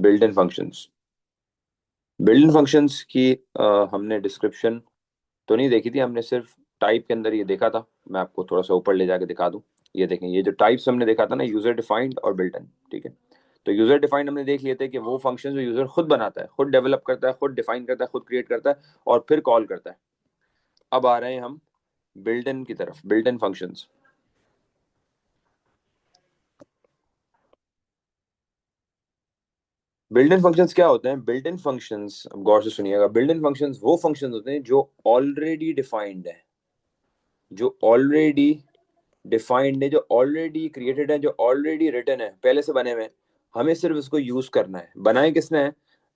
Built in functions. Built in functions की हमने description तो नहीं देखी थी, हमने सिर्फ टाइप के अंदर ये देखा था। मैं आपको थोड़ा सा ऊपर ले जाके दिखा दूं। ये देखें, ये जो टाइप्स हमने देखा था ना, यूजर डिफाइंड और बिल्ट इन, ठीक है। तो यूजर डिफाइंड हमने देख लिए थे कि वो फंक्शन जो यूजर खुद बनाता है, खुद डेवलप करता है, खुद डिफाइन करता है, खुद क्रिएट करता है और फिर कॉल करता है। अब आ रहे हैं हम बिल्ट इन की तरफ, built in functions. Built in functions क्या होते हैं? बिल्ट इन फंक्शंस, अब गौर से सुनिएगा, बिल्ट इन फंक्शंस वो फंक्शंस होते हैं जो ऑलरेडी डिफाइंड है, जो ऑलरेडी डिफाइंड है, जो ऑलरेडी क्रिएटेड है, जो ऑलरेडी रिटन है, पहले से बने हुए हैं। हमें सिर्फ इसको यूज करना है। बनाए किसने है?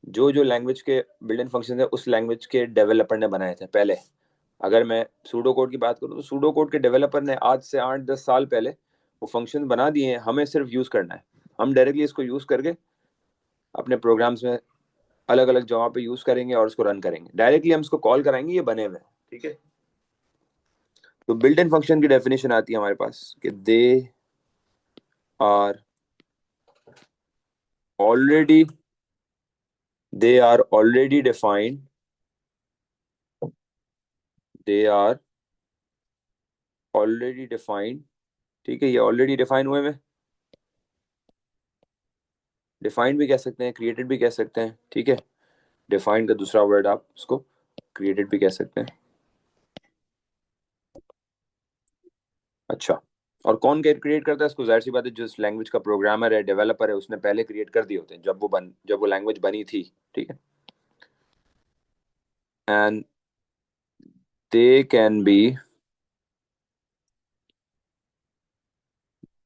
जो जो लैंग्वेज के बिल्ट इन फंक्शन है, उस लैंग्वेज के डेवलपर ने बनाए थे पहले। अगर मैं सूडो कोड की बात करूँ तो सूडो कोड के डेवलपर ने आज से 8-10 साल पहले वो फंक्शन बना दिए हैं, हमें सिर्फ यूज करना है। हम डायरेक्टली इसको यूज करके अपने प्रोग्राम्स में अलग अलग जगह पे यूज करेंगे और उसको रन करेंगे। डायरेक्टली हम इसको कॉल कराएंगे, ये बने हुए हैं, ठीक है। तो बिल्ट इन फंक्शन की डेफिनेशन आती है हमारे पास कि they are already they are already defined, they are already defined, ठीक है। ये ऑलरेडी डिफाइन हुए में, डिफाइंड भी कह सकते हैं, क्रिएटेड भी कह सकते हैं, ठीक है। डिफाइंड का दूसरा वर्ड आप उसको क्रिएटेड भी कह सकते हैं। अच्छा, और कौन क्रिएट करता है इसको? जाहिर सी बात है, जिस लैंग्वेज का प्रोग्रामर है, डेवलपर है, उसने पहले क्रिएट कर दिए होते हैं जब वो लैंग्वेज बनी थी, ठीक है। And they can be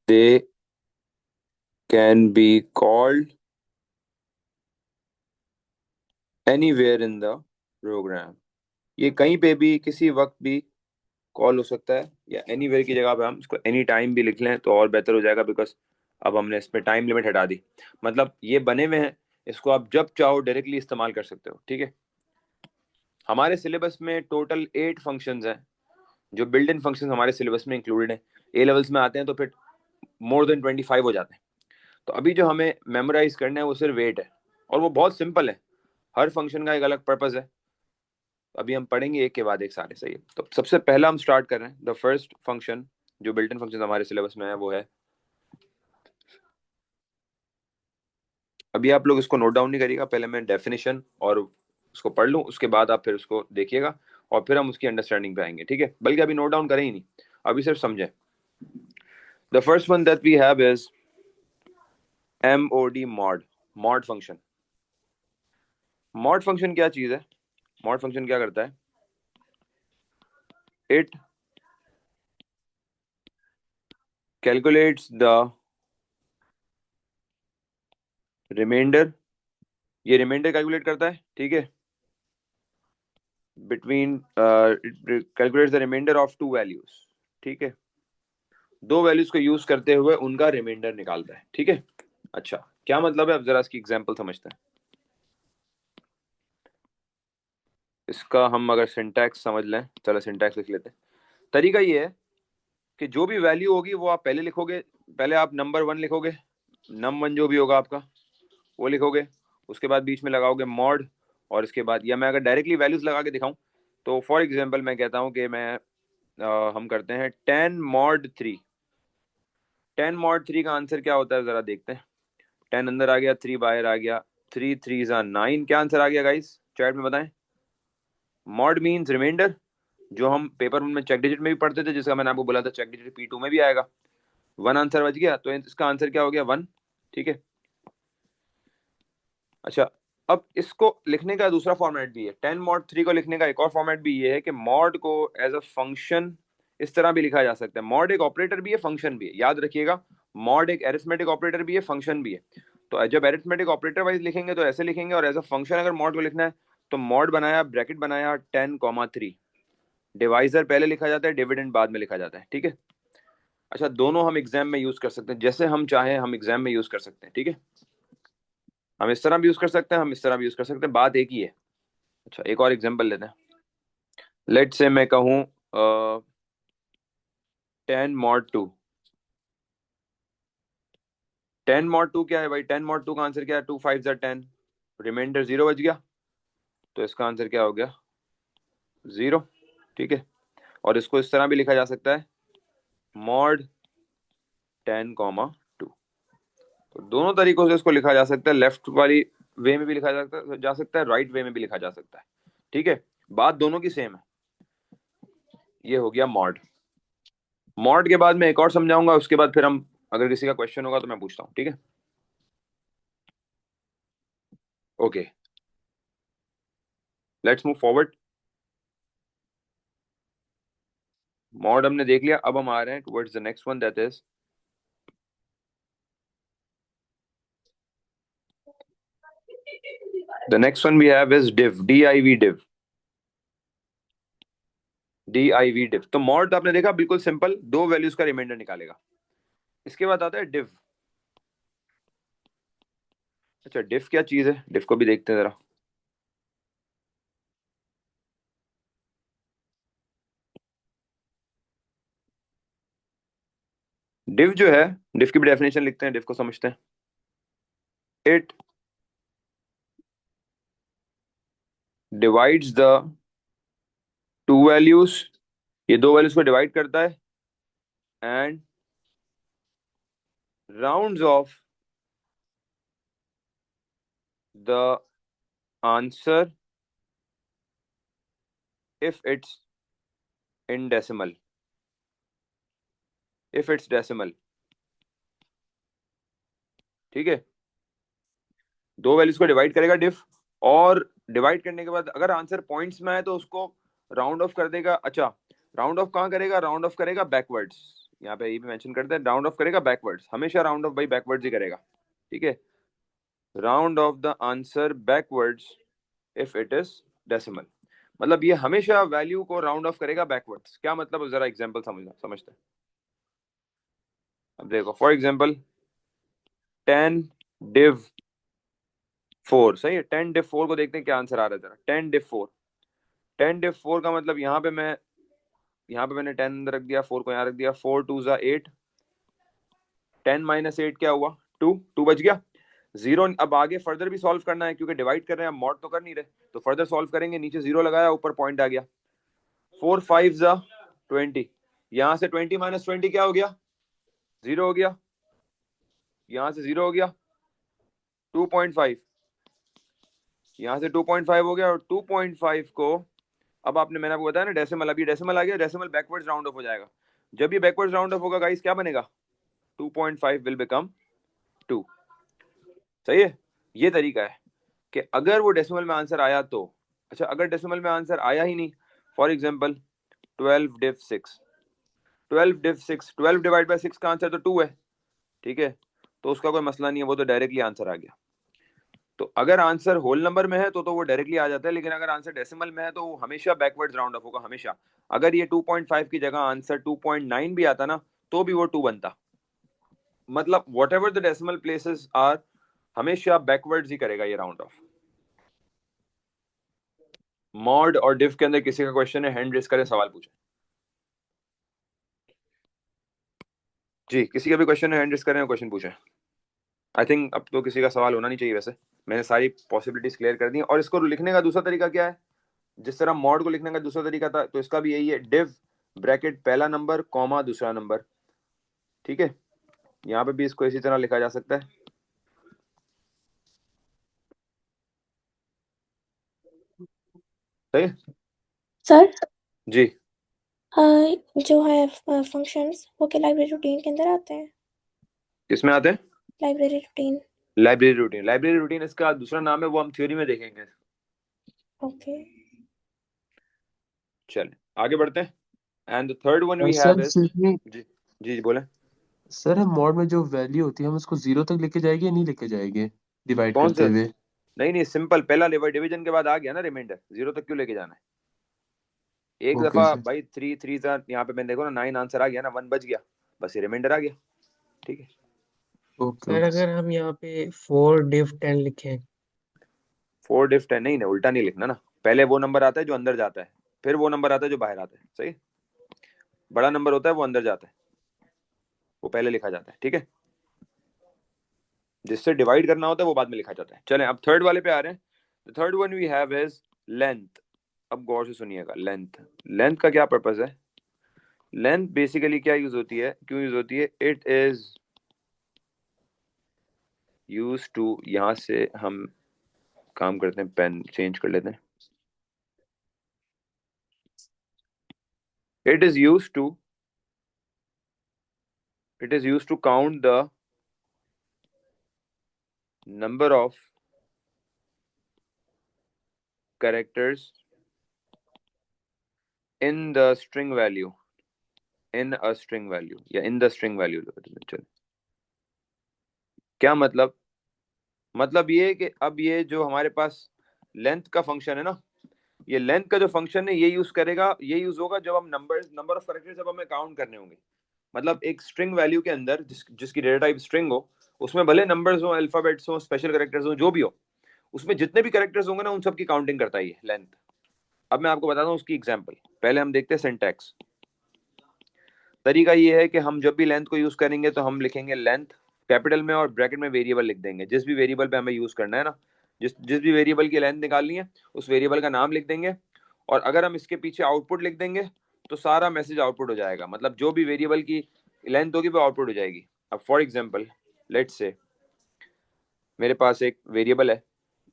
they can be called anywhere in the program. ये कहीं पे भी किसी वक्त भी कॉल हो सकता है, या एनीवेयर की जगह पे हम इसको एनी टाइम भी लिख लें तो और बेहतर हो जाएगा, बिकॉज अब हमने इसमें टाइम लिमिट हटा दी। मतलब ये बने हुए हैं, इसको आप जब चाहो डायरेक्टली इस्तेमाल कर सकते हो, ठीक है। हमारे सिलेबस में टोटल 8 फंक्शंस हैं, जो बिल्ट इन फंक्शंस हमारे सिलेबस में इंक्लूडेड हैं। ए लेवल्स में आते हैं तो फिर मोर देन 25 हो जाते हैं। तो अभी जो हमें मेमोराइज करना है वो सिर्फ 8 है, और वो बहुत सिंपल है। हर फंक्शन का एक अलग पर्पज है। अभी हम पढ़ेंगे एक के बाद एक सारे, सही है। तो सबसे पहला हम स्टार्ट कर रहे हैं। द फर्स्ट फंक्शन जो बिल्ट इन फंक्शन हमारे सिलेबस में है वो है, अभी आप लोग इसको नोट डाउन नहीं करिएगा, पहले मैं डेफिनेशन और उसको पढ़ लूँ, उसके बाद आप फिर उसको देखिएगा और फिर हम उसकी अंडरस्टैंडिंग पे आएंगे, ठीक है। बल्कि अभी नोट डाउन करें ही नहीं, अभी सिर्फ समझें। The first one that we have is MOD, mod function. Mod function क्या चीज है? मॉड फंक्शन क्या करता है? इट कैलकुलेट्स द रिमाइंडर, ये रिमाइंडर कैलकुलेट करता है, ठीक है। Between calculates the remainder of two values, ठीक है। दो वैल्यूज को यूज करते हुए उनका रिमाइंडर निकालता है, ठीक है। अच्छा, क्या मतलब है? अब जरा इसकी एग्जांपल समझते हैं। इसका हम अगर सिंटैक्स समझ लें, चलो सिंटैक्स लिख लेते हैं। तरीका ये है कि जो भी वैल्यू होगी वो आप पहले लिखोगे। पहले आप नंबर 1 लिखोगे, num1 जो भी होगा आपका वो लिखोगे। उसके बाद बीच में लगाओगे मॉड, और इसके बाद, या मैं अगर डायरेक्टली वैल्यूज लगा के दिखाऊं तो फॉर एग्जांपल मैं कहता हूं कि हम करते हैं 10 mod 3। 10 mod 3 का आंसर क्या होता है जरा देखते हैं। 10 अंदर आ गया, 3 बाहर आ गया, 3 3 9। क्या आंसर आ गया गाइस? चैट में बताएं। मॉड मीन्स रिमाइंडर, जो हम पेपर में चेक डिजिट में भी पढ़ते थे, जिसका मैंने आपको बोला था चेक डिजिट P2 में भी आएगा। 1 आंसर बच गया, तो इसका आंसर क्या हो गया? 1, ठीक है। अच्छा, अब इसको लिखने का दूसरा फॉर्मेट भी है। 10 mod 3 को लिखने का एक और फॉर्मेट भी ये है कि मॉड को एज अ फंक्शन इस तरह भी लिखा जा सकता है। मॉड एक ऑपरेटर भी है, फंक्शन भी है, याद रखिएगा। मॉड एक एरिथमेटिक ऑपरेटर भी है, फंक्शन भी है। तो जब एरिथमेटिक ऑपरेटर वाइज लिखेंगे तो ऐसे लिखेंगे, और एज अ फंक्शन अगर मॉड को लिखना है तो मॉड बनाया, ब्रैकेट बनाया, 10 3। डिवाइजर पहले लिखा जाता है, डिविडेंड बाद में लिखा जाता है, ठीक है। अच्छा, दोनों हम एग्जाम में यूज कर सकते हैं, जैसे हम चाहें हम एग्जाम में यूज कर सकते हैं, ठीक है। हम इस तरह भी यूज कर सकते हैं, हम इस तरह भी यूज कर सकते हैं, बात एक ही है। अच्छा, एक और एग्जांपल लेते हैं। लेट से मैं कहूँ 10 mod 2। 10 mod 2 क्या है भाई? 10 mod 2 का आंसर क्या है? 2 5 10, रिमाइंडर 0 बच गया, तो इसका आंसर क्या हो गया? 0। ठीक है, और इसको इस तरह भी लिखा जा सकता है, मॉड 10 कॉमा 2। तो दोनों तरीकों से इसको लिखा जा सकता है, लेफ्ट वाली वे में भी लिखा जा सकता है, राइट वे में भी लिखा जा सकता है। ठीक है, बात दोनों की सेम है। ये हो गया मॉड। मॉड के बाद मैं एक और समझाऊंगा, उसके बाद फिर हम, अगर किसी का क्वेश्चन होगा तो मैं पूछता हूँ। ठीक है, okay, let's move forward. Mod हमने देख लिया, अब हम आ रहे हैं towards the next one, that is the next one we have is div, div, div। तो मॉड आपने देखा बिल्कुल सिंपल, दो वैल्यूज का रिमाइंडर निकालेगा। इसके बाद आता है डिव। अच्छा, डिव क्या चीज है, डिव को भी देखते हैं जरा। डिव जो है, डिव की भी डेफिनेशन लिखते हैं, डिव को समझते हैं। It divides the two values, ये दो वैल्यूज को डिवाइड करता है, and rounds of the answer if it's in decimal, if it's decimal. ठीक है, दो वैल्यूज को डिवाइड करेगा डिफ, और डिवाइड करने के बाद अगर आंसर पॉइंट्स में आए तो उसको राउंड ऑफ कर देगा। अच्छा, राउंड ऑफ कहाँ करेगा? राउंड ऑफ करेगा बैकवर्ड्स। यहाँ पे ये भी मेंशन करते हैं, राउंड ऑफ करेगा बैकवर्ड्स, हमेशा राउंड ऑफ भाई बैकवर्ड्स ही करेगा। ठीक है, round of the answer backwards if it is decimal, मतलब ये हमेशा वैल्यू को राउंड ऑफ करेगा बैकवर्ड्स। क्या मतलब, जरा एग्जांपल समझते हैं। अब देखो, फॉर एग्जांपल 10 div 4, सही है, 10 div 4 को देखते हैं क्या आंसर आ रहा है जरा। 10 div 4, 10 div 4 का मतलब यहाँ पे मैंने 10 अंदर रख दिया, 4 को यहाँ रख दिया, 4 2 जा 8, 10 माइनस 8 क्या हुआ? 2, 2 बच गया, 0। अब आगे फर्दर भी सॉल्व करना है, क्योंकि डिवाइड कर रहे हैं, मॉड तो कर नहीं रहे, तो फर्दर सॉल्व करेंगे। नीचे 0 लगाया, ऊपर पॉइंट आ गया, 4 5 जा 20, यहाँ से 20 माइनस 20 क्या हो गया? 0 हो गया, यहाँ से 0 हो गया, 2.5, यहाँ से 2.5 हो गया, और 2.5 को अब मैंने आपको बताया ना डेसिमल, अब ये डेसिमल आ गया, डेसिमल बैकवर्ड्स राउंड ऑफ हो जाएगा। जब ये बैकवर्ड्स राउंड ऑफ होगा गाइस, क्या बनेगा? 2.5 विल बिकम 2। सही है, ये तरीका है कि अगर वो डेसिमल में आंसर आया तो। अच्छा, अगर डेसिमल में आंसर आया ही नहीं, for example 12 div 6, 12 div 6, 12 divide by 6 का आंसर तो 2 है। ठीक है, तो उसका कोई मसला नहीं है, वो तो डायरेक्टली आंसर आ गया। तो अगर आंसर होल नंबर में है तो वो डायरेक्टली आ जाता है, लेकिन अगर आंसर डेसिमल में है तो वो हमेशा बैकवर्ड्स राउंड ऑफ होगा, हमेशा। अगर ये 2.5 की जगह आंसर 2.9 भी आता ना, तो भी वो 2 बनता। मतलब whatever the decimal places are, हमेशा बैकवर्ड्स ही करेगा ये राउंड ऑफ। मॉड और डिफ के अंदर किसी का क्वेश्चन है, हैंड रेस करें, सवाल पूछे। जी, किसी का भी क्वेश्चन है, हैंड रेस करें और क्वेश्चन पूछे। आई थिंक अब तो किसी का सवाल होना नहीं चाहिए, वैसे मैंने सारी पॉसिबिलिटीज क्लियर कर दी। और इसको लिखने का दूसरा तरीका क्या है? जिस तरह मॉड को लिखने का दूसरा तरीका था, तो इसका भी यही है, डिव ब्रैकेट पहला नंबर कॉमा दूसरा नंबर। ठीक है, यहाँ पे भी इसको इसी तरह लिखा जा सकता है। सही। सर, जी, जो है फंक्शंस वो के लाइब्रेरी रूटीन के अंदर आते हैं। किसमें आते हैं? Library routine. Library routine, library routine इसका दूसरा नाम है, वो हम थ्योरी में देखेंगे। ओके। चलें आगे बढ़ते हैं, and the third one we sir have is. Excuse me. जी जी बोले। सर, हम मॉड में जो वैल्यू होती है हम उसको जीरो तक लेके जाएंगे या नहीं लेके जाएंगे डिवाइड कौन करते सा? हुए? नहीं नहीं, सिंपल, पहला डिवीजन के बाद आ गया ना रिमाइंडर, 0 तक क्यों लेके जाना है? एक ओके दफा सर। भाई 3 3 यहाँ पे मैंने देखो ना, 9 आंसर आ गया ना, 1 बच गया, बस ये रिमाइंडर आ गया। ठीक है, ओके सर ओके। अगर हम यहाँ पे 4 div 10 लिखें। 4 डिफ 10, नहीं नहीं, उल्टा नहीं लिखना ना। पहले वो नंबर आता है जो अंदर जाता है, फिर वो नंबर आता है जो बाहर आता है। सही, बड़ा नंबर होता है वो अंदर जाता है, वो पहले लिखा जाता है। ठीक है, जिससे डिवाइड करना होता है वो बाद में लिखा जाता है। चलें अब थर्ड वाले पे आ रहे हैं। The third one we have is length. अब गौर से सुनिएगा, लेंथ, लेंथ का क्या पर्पज है? लेंथ बेसिकली क्या यूज होती है, क्यों यूज होती है? इट इज यूज टू, यहां से हम काम करते हैं, पेन चेंज कर लेते हैं। It is use to, it is use to count the number of characters in the string value, in a string value, या इन द स्ट्रिंग वैल्यू। चलो, क्या मतलब? मतलब ये कि अब ये जो हमारे पास लेंथ का फंक्शन है ना, ये लेंथ का जो फंक्शन है ये यूज करेगा, ये यूज होगा जब हम नंबर ऑफ कैरेक्टर्स जब हमें काउंट करने होंगे। मतलब एक स्ट्रिंग वैल्यू के अंदर जिसकी डेटा टाइप स्ट्रिंग हो, उसमें भले नंबर्स हो, अल्फाबेट्स हो, स्पेशल कैरेक्टर्स हो, जो भी हो, उसमें जितने भी कैरेक्टर्स होंगे ना उन सब की काउंटिंग करता है ये लेंथ। अब मैं आपको बताता हूँ उसकी एग्जांपल। पहले हम देखते हैं सिंटैक्स। तरीका ये है कि हम जब भी लेंथ को यूज करेंगे तो हम लिखेंगे लेंथ कैपिटल में और ब्रैकेट में वेरिएबल लिख देंगे, जिस भी वेरिएबल पे हमें यूज करना है ना, जिस जिस भी वेरिएबल की लेंथ निकालनी है उस वेरिएबल का नाम लिख देंगे। और अगर हम इसके पीछे आउटपुट लिख देंगे तो सारा मैसेज आउटपुट हो जाएगा। मतलब जो भी वेरिएबल की लेंथ होगी वो आउटपुट हो जाएगी। अब फॉर एग्जाम्पल लेट्स से मेरे पास एक वेरिएबल है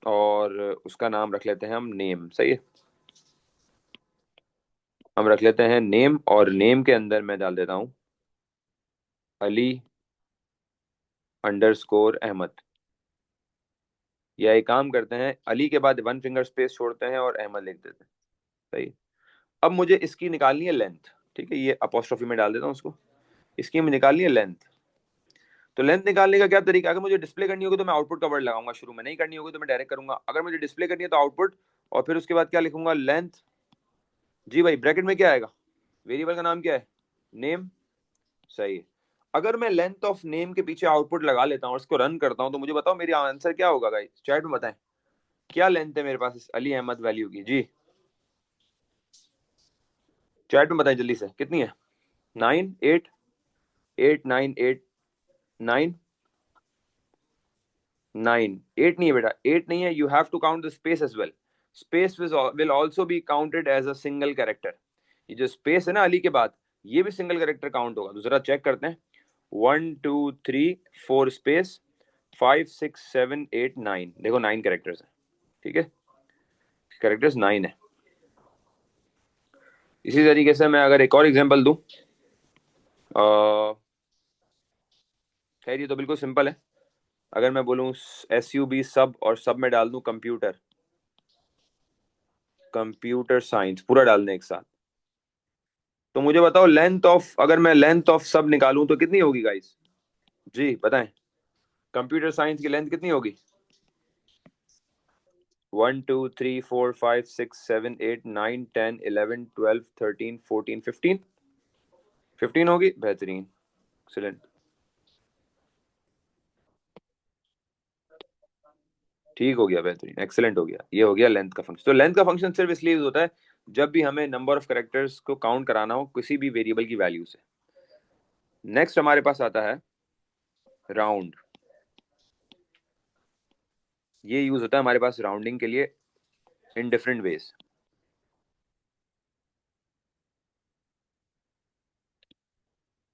और उसका नाम रख लेते हैं हम नेम, सही है? हम रख लेते हैं नेम, और नेम के अंदर मैं डाल देता हूँ अली अंडरस्कोर अहमद। या एक काम करते हैं, अली के बाद वन फिंगर स्पेस छोड़ते हैं और अहमद लिख देते हैं, सही। अब मुझे इसकी निकालनी है लेंथ, ठीक है, ये अपोस्ट्रोफी में डाल देता हूँ उसको। इसकी हमें निकालनी है लेंथ। तो लेंथ निकालने का क्या तरीका? अगर मुझे डिस्प्ले करनी होगी तो मैं आउटपुट का वर्ड लगाऊंगा शुरू में, नहीं करनी होगी तो मैं डायरेक्ट करूंगा। अगर मुझे डिस्प्ले करनी है तो आउटपुट, और फिर उसके बाद क्या लिखूंगा? लेंथ। जी भाई, ब्रैकेट में क्या आएगा? वेरिएबल का नाम क्या है? नेम, सही है। अगर मैं लेंथ ऑफ नेम के पीछे आउटपुट लगा लेता हूँ और इसको रन करता हूँ तो मुझे बताओ मेरी आंसर क्या होगा गाइस? चैट में बताएं क्या लेंथ है मेरे पास इस अली अहमद वैल्यू की। जी चैट में बताएं जल्दी से, कितनी है? 9, 8, 8, 9, 8, 9, 9, 8 नहीं है बेटा, 8 नहीं है। You have to count the space as well. Space will also be counted as a single character. ये जो स्पेस है ना अली के बाद, ये भी सिंगल कैरेक्टर काउंट होगा। तो जरा चेक करते हैं। 1, 2, 3, 4 स्पेस, 5, 6, 7, 8, 9। देखो 9 कैरेक्टर्स है, ठीक है, कैरेक्टर्स 9 है। इसी तरीके से मैं अगर एक और एग्जांपल दूं, खैर ये तो बिल्कुल सिंपल है। अगर मैं बोलूं SUB सब, और सब में डाल दूं कंप्यूटर, कंप्यूटर साइंस पूरा डाल दें एक साथ, तो मुझे बताओ लेंथ ऑफ, अगर मैं लेंथ ऑफ सब निकालूं तो कितनी होगी गाइस? जी बताएं, कंप्यूटर साइंस की लेंथ कितनी होगी? 1, 2, 3, 4, 5, 6, 7, 8, 9, 10, 11, 12, 13, 14, 15। 15 होगी, बेहतरीन, एक्सीलेंट, ठीक हो गया, बेहतरीन, एक्सीलेंट हो गया। ये हो गया लेंथ का फंक्शन। तो लेंथ का फंक्शन सिर्फ इसलिए यूज होता है जब भी हमें नंबर ऑफ कैरेक्टर्स को काउंट कराना हो किसी भी वेरिएबल की वैल्यू से। नेक्स्ट हमारे पास आता है राउंड। ये यूज होता है हमारे पास राउंडिंग के लिए in different ways.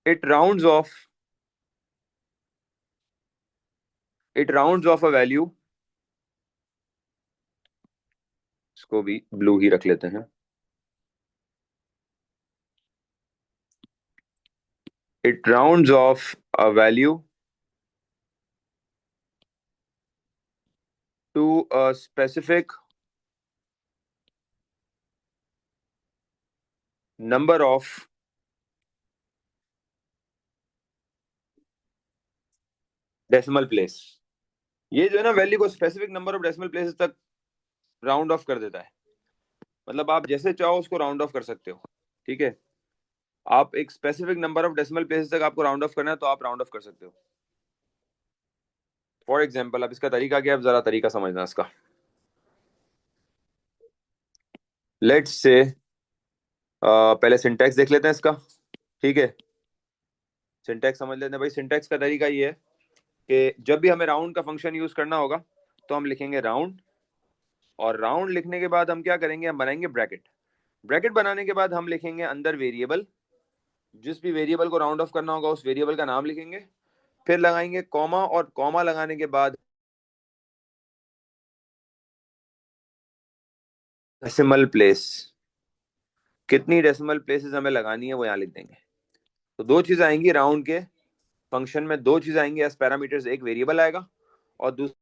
It rounds off, it rounds off a value, इसको भी ब्लू ही रख लेते हैं। It rounds off a value to a specific number of decimal place. ये जो है ना वैल्यू को specific number of decimal places तक राउंड ऑफ कर देता है। मतलब आप जैसे चाहो उसको राउंड ऑफ कर सकते हो, ठीक है। आप एक specific number of decimal places तक आपको राउंड ऑफ करना है तो आप राउंड ऑफ कर सकते हो। फॉर एग्जाम्पल, अब इसका तरीका क्या है, जरा तरीका समझना इसका। लेट्स से पहले सिंटैक्स देख लेते हैं इसका, ठीक है। सिंटैक्स समझ लेते हैं भाई। सिंटैक्स का तरीका ये है कि जब भी हमें राउंड का फंक्शन यूज करना होगा तो हम लिखेंगे राउंड, और राउंड लिखने के बाद हम क्या करेंगे, हम बनाएंगे ब्रैकेट। ब्रैकेट बनाने के बाद हम लिखेंगे अंदर वेरिएबल, जिस भी वेरिएबल को राउंड ऑफ करना होगा उस वेरिएबल का नाम लिखेंगे, फिर लगाएंगे कॉमा, और कॉमा लगाने के बाद डेसिमल प्लेस, कितनी डेसिमल प्लेसेस हमें लगानी है वो यहाँ लिख देंगे। तो दो चीज आएंगी राउंड के फंक्शन में, दो चीज आएंगी एज पैरामीटर्स, एक वेरिएबल आएगा और दूसरा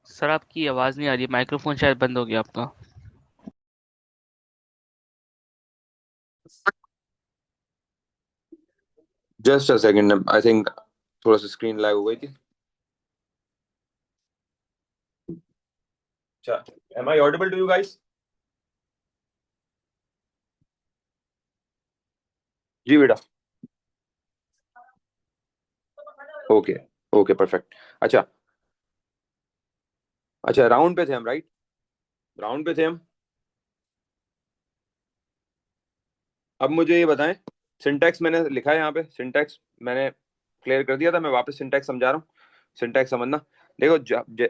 सर आपकी आवाज़ नहीं आ रही है, माइक्रोफोन शायद बंद हो गया आपका। Just a second, I think थोड़ा सा स्क्रीन लैग हो गई थी। अच्छा, am I audible to you guys? जी बेटा, ओके ओके परफेक्ट। अच्छा अच्छा, राउंड पे थे हम, राइट? राउंड पे थे हम। अब मुझे ये बताएं, सिंटैक्स मैंने लिखा है यहाँ पे, सिंटैक्स मैंने क्लियर कर दिया था, मैं वापस सिंटैक्स समझा रहा हूँ, सिंटैक्स समझना। देखो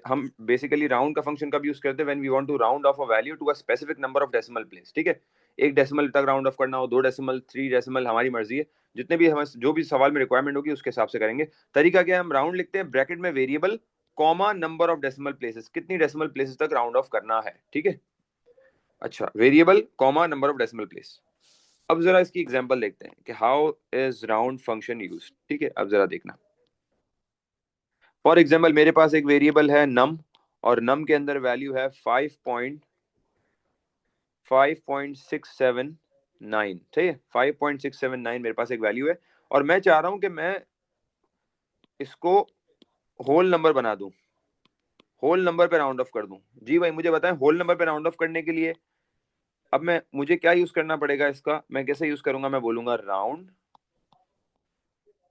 हम बेसिकली राउंड का फंक्शन कब यूज करते हैं, when we want to round off a value to a specific number of decimal place. ठीक है, एक डेसिमल तक राउंड ऑफ करना हो, 2 डेसिमल, 3 डेसिमल, हमारी मर्जी है, जितने भी हमें जो भी सवाल में रिक्वायरमेंट होगी उसके हिसाब से करेंगे। तरीका क्या है, हम राउंड लिखते हैं, ब्रैकेट में variable, comma, number of decimal places, कितनी डेसिमल प्लेसेस तक राउंड ऑफ करना है। ठीक है, अच्छा, variable, comma, number of decimal place. अब जरा इसकी एग्जांपल देखते हैं कि how is round function use. ठीक है, अब जरा देखना। फॉर एग्जांपल मेरे पास एक वेरिएबल है नम, और नम के अंदर वैल्यू है 5.679। ठीक है, 5.679 मेरे पास एक वैल्यू है, और मैं चाह रहा हूं कि मैं इसको होल नंबर बना दूं, होल नंबर पे राउंड ऑफ कर दूं। जी भाई मुझे बताएं, होल नंबर पे राउंड ऑफ करने के लिए अब मुझे क्या यूज करना पड़ेगा, इसका मैं कैसे यूज करूंगा, मैं बोलूंगा राउंड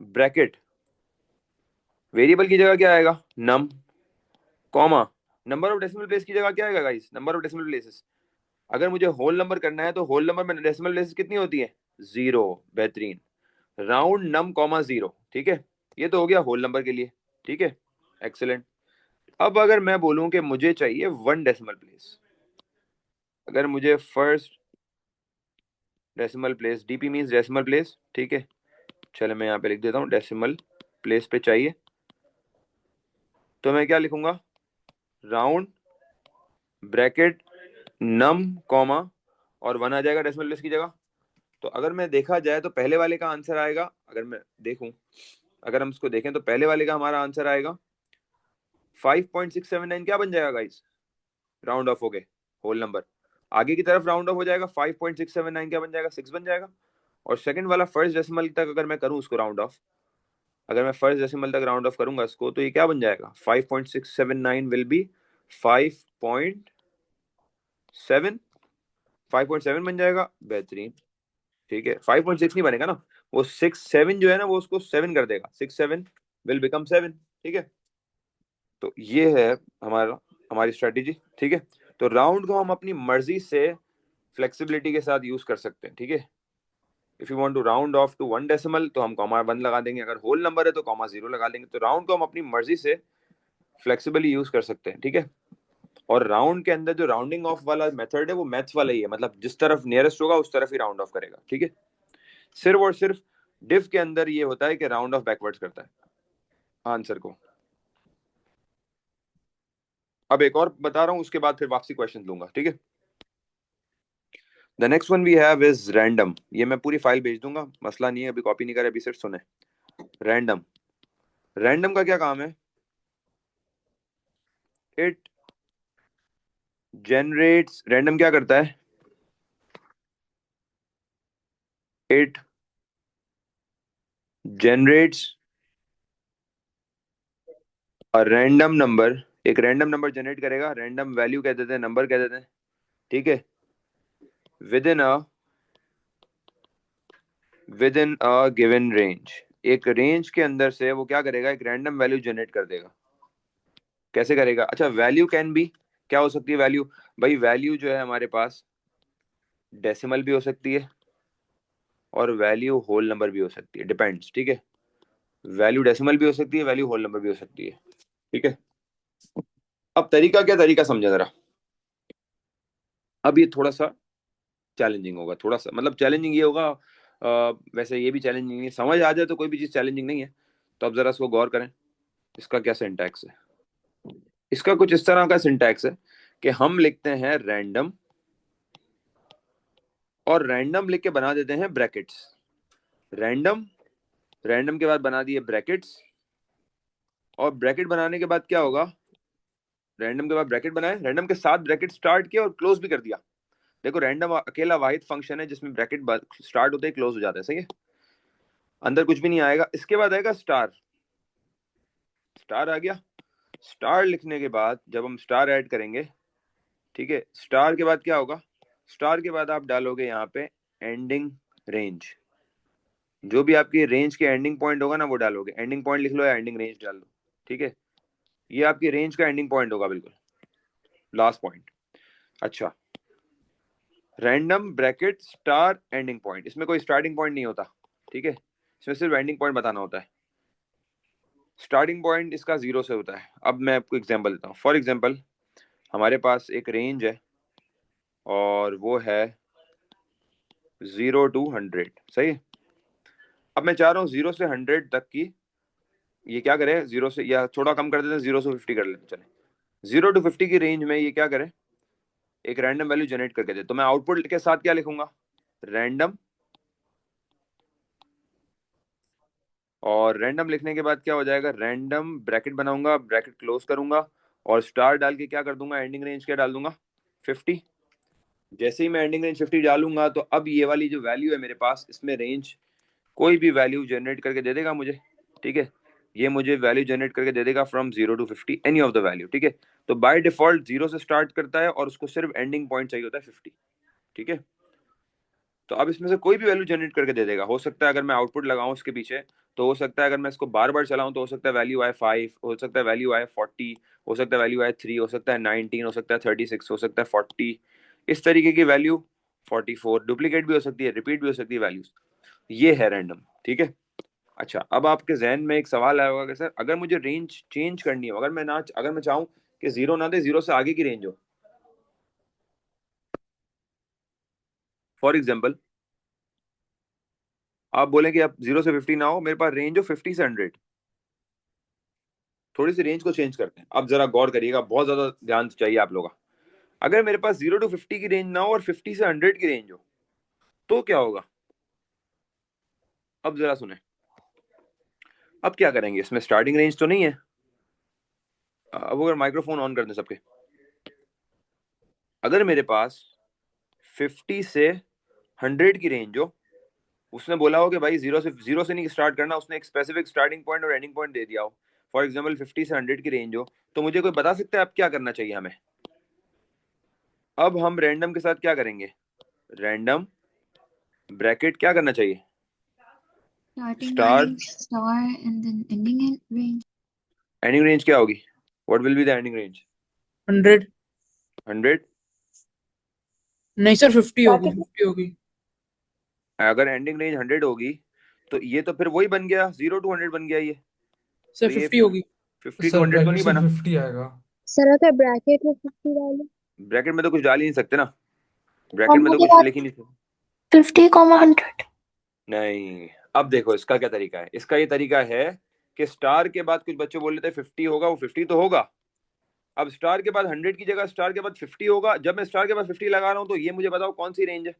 ब्रैकेट, वेरिएबल की जगह क्या आएगा, num, comma, number of decimal place की जगह क्या आएगा guys, number of decimal places. अगर मुझे होल नंबर करना है तो होल नंबर में डेसिमल प्लेसेस कितनी होती है, 0। बेहतरीन, राउंड नम कॉमा 0। ठीक है, ये तो हो गया होल नंबर के लिए। ठीक है, एक्सेलेंट। अब अगर मैं बोलूं कि मुझे चाहिए 1 डेसिमल प्लेस, अगर मुझे first decimal place, DP means decimal place, ठीक है, चलो मैं यहाँ पे लिख देता हूँ डेसिमल प्लेस पे चाहिए, तो मैं क्या लिखूंगा, राउंड ब्रैकेट नम कॉमा और 1 आ जाएगा डेसिमल प्लेस की जगह। तो अगर मैं देखा जाए तो पहले वाले का आंसर आएगा, अगर मैं देखूं, अगर हम इसको देखें तो पहले वाले का हमारा आंसर आएगा 5.679, क्या बन जाएगा गाइस, राउंड ऑफ हो गए होल नंबर, आगे की तरफ राउंड ऑफ हो जाएगा 5.679, क्या बन जाएगा, 6 बन जाएगा। और सेकंड वाला फर्स्ट डेसिमल तक अगर मैं करूं उसको राउंड ऑफ, अगर मैं फर्स्ट डेसिमल तक राउंड ऑफ करूंगा इसको, तो ये क्या बन जाएगा, 5.679 विल बी 5.7, 5.7 बन जाएगा। बेहतरीन, ठीक है, 5.6 नहीं बनेगा ना, वो 6 7 जो है ना वो उसको 7 कर देगा, 6 7 विल बिकम 7। ठीक है, तो ये है हमारा, हमारी स्ट्रेटेजी। ठीक है, तो राउंड को हम अपनी मर्जी से फ्लेक्सिबिलिटी के साथ यूज कर सकते हैं। ठीक है, if you want to round off to 1 decimal तो हम कॉमा 1 लगा देंगे, अगर होल नंबर है तो कॉमा 0 लगा देंगे। तो राउंड को हम अपनी मर्जी से फ्लेक्सिबली यूज कर सकते हैं। ठीक है, और राउंड के अंदर जो राउंडिंग ऑफ वाला मेथड है वो मैथ्स वाला ही है, मतलब जिस तरफ नियरेस्ट होगा उस तरफ ही राउंड ऑफ करेगा। ठीक है, सिर्फ और सिर्फ डिफ के अंदर ये होता है कि राउंड ऑफ बैकवर्ड्स करता है आंसर को। अब एक और बता रहा हूं, उसके बाद फिर वापसी क्वेश्चन लूंगा। ठीक है, the next one we have is random. ये मैं पूरी फाइल भेज दूंगा, मसला नहीं है, अभी कॉपी नहीं करे, अभी सिर्फ सुने। रैंडम, रैंडम का क्या काम है, इट जनरेट्स, रैंडम क्या करता है, it generates a random number, एक रैंडम नंबर जनरेट करेगा, रैंडम वैल्यू कह देते हैं, नंबर कह देते हैं। ठीक है, with in a given range, एक रेंज के अंदर से वो क्या करेगा, एक रैंडम वैल्यू जनरेट कर देगा। कैसे करेगा, अच्छा, वैल्यू कैन बी, क्या हो सकती है वैल्यू? भाई वैल्यू जो है हमारे पास डेसिमल भी हो सकती है और वैल्यू होल नंबर भी हो सकती है, डिपेंड्स। ठीक है, वैल्यू डेसिमल भी हो सकती है, वैल्यू होल नंबर भी हो सकती है। ठीक है, अब तरीका क्या, तरीका समझे जरा। अब ये थोड़ा सा चैलेंजिंग होगा, थोड़ा सा मतलब चैलेंजिंग ये होगा, वैसे ये भी चैलेंजिंग नहीं है, समझ आ जाए तो कोई भी चीज चैलेंजिंग नहीं है। तो अब जरा इसको गौर करें, इसका क्या सिंटैक्स है। इसका कुछ इस तरह का सिंटैक्स है कि हम लिखते हैं रैंडम, और रैंडम लिख के बना देते हैं ब्रैकेट्स। रैंडम, रैंडम के बाद बना दिए ब्रैकेट्स, और ब्रैकेट बनाने के बाद क्या होगा, रैंडम के बाद ब्रैकेट बनाए, रैंडम के साथ ब्रैकेट स्टार्ट किया और क्लोज भी कर दिया। देखो रैंडम अकेला वाहिद फंक्शन है जिसमें ब्रैकेट स्टार्ट होते ही क्लोज हो जाता है, सही है, अंदर कुछ भी नहीं आएगा। इसके बाद आएगा स्टार, स्टार आ गया। स्टार लिखने के बाद जब हम स्टार ऐड करेंगे, ठीक है, स्टार के बाद क्या होगा, स्टार के बाद आप डालोगे यहाँ पे एंडिंग रेंज, जो भी आपकी रेंज के एंडिंग पॉइंट होगा ना वो डालोगे, एंडिंग पॉइंट लिख लो या एंडिंग रेंज डाल लो। ठीक है, ये आपकी रेंज का एंडिंग पॉइंट होगा, बिल्कुल लास्ट पॉइंट। अच्छा, random bracket star ending point, इसमें कोई स्टार्टिंग पॉइंट नहीं होता। ठीक है, इसमें सिर्फ एंडिंग पॉइंट बताना होता है। स्टार्टिंग पॉइंट इसका 0 से होता है। अब मैं आपको एग्जांपल देता हूँ। फॉर एग्जांपल हमारे पास एक रेंज है और वो है 0 to 100, सही है। अब मैं चाह रहा हूँ 0 से 100 तक की, ये क्या करे, 0 से या थोड़ा कम कर देते हैं, 0 से 50 कर लेते, चले 0 to 50 की रेंज में ये क्या करे, एक रैंडम वैल्यू जनरेट करके दे। तो मैं आउटपुट के साथ क्या लिखूंगा, रैंडम, और रैंडम लिखने के बाद क्या हो जाएगा, रैंडम ब्रैकेट बनाऊंगा, ब्रैकेट क्लोज करूंगा और स्टार डाल के क्या कर दूंगा, एंडिंग रेंज क्या डाल दूंगा, 50। जैसे ही मैं एंडिंग रेंज 50 डालूंगा तो अब ये वाली जो वैल्यू है मेरे पास, इसमें रेंज कोई भी वैल्यू जनरेट करके दे देगा मुझे। ठीक है, ये मुझे वैल्यू जनरेट करके दे देगा from 0 to 50 any of the value. ठीक है, तो बाय डिफॉल्ट 0 से स्टार्ट करता है और उसको सिर्फ एंडिंग पॉइंट चाहिए होता है 50। ठीक है, तो अब इसमें से कोई भी वैल्यू जनरेट करके दे देगा। हो सकता है अगर मैं आउटपुट लगाऊं इसके पीछे, तो हो सकता है अगर मैं इसको बार बार चलाऊं तो हो सकता है वैल्यू आए 5, हो सकता है वैल्यू आए 40, हो सकता है वैल्यू आए 3, हो सकता है 19, हो सकता है 36, हो सकता है 40, इस तरीके की वैल्यू 44, डुप्लीकेट भी हो सकती है, रिपीट भी हो सकती है वैल्यूज। ये है रैंडम। ठीक है, अच्छा अब आपके जहन में एक सवाल आया होगा कि सर अगर मुझे रेंज चेंज करनी हो, अगर मैं चाहूँ कि 0 ना दे, 0 से आगे की रेंज हो, फॉर एग्जाम्पल आप बोले कि अब 0 से 50 ना हो, मेरे पास रेंज हो 50 से 100, थोड़ी सी रेंज को चेंज करते हैं। अब जरा गौर करिएगा, बहुत ज्यादा ध्यान चाहिए आप लोगों का। अगर मेरे पास 0 to 50 की रेंज ना हो और 50 से 100 की रेंज हो, तो क्या होगा, अब जरा सुने। अब क्या करेंगे, इसमें स्टार्टिंग रेंज तो नहीं है। अब अगर माइक्रोफोन ऑन कर दें सबके, अगर मेरे पास 50 से 100 की रेंज हो, उसने बोला हो कि भाई 0 से नहीं स्टार्ट करना, उसने एक स्पेसिफिक स्टार्टिंग पॉइंट और एंडिंग पॉइंट दे दिया हो, फॉर एग्जांपल 50 से 100 की रेंज हो, तो मुझे कोई बता सकता है अब क्या करना चाहिए हमें। अब हम रैंडम के साथ क्या करेंगे, रैंडम ब्रैकेट क्या करना चाहिए, Starting star, range, star, and then ending range. Ending range क्या होगी, what will be the ending range, 100 100। नहीं सर 50 होगी, 50 होगी अगर एंडिंग रेंज 100 होगी तो ये तो फिर वही बन गया, 0 to 100 बन गया ये। सर, तो ये 50 होगी 50 सर to 100 तो ब्रैकेट नहीं से बना, 50 आएगा। सर अगर ब्रैकेट में 50 डालो, ब्रैकेट में तो कुछ डाल ही नहीं सकते ना, ब्रैकेट में तो कुछ लिख ही नहीं सकते। 50,100. नहीं, अब देखो इसका क्या तरीका है, इसका ये तरीका है कि स्टार के बाद कुछ बच्चे बोल लेते हैं 50 होगा, वो 50 तो होगा। अब स्टार के बाद 100 की जगह स्टार के बाद 50 होगा। जब मैं स्टार के बाद 50 लगा रहा हूं तो ये मुझे बताओ कौन सी रेंज है,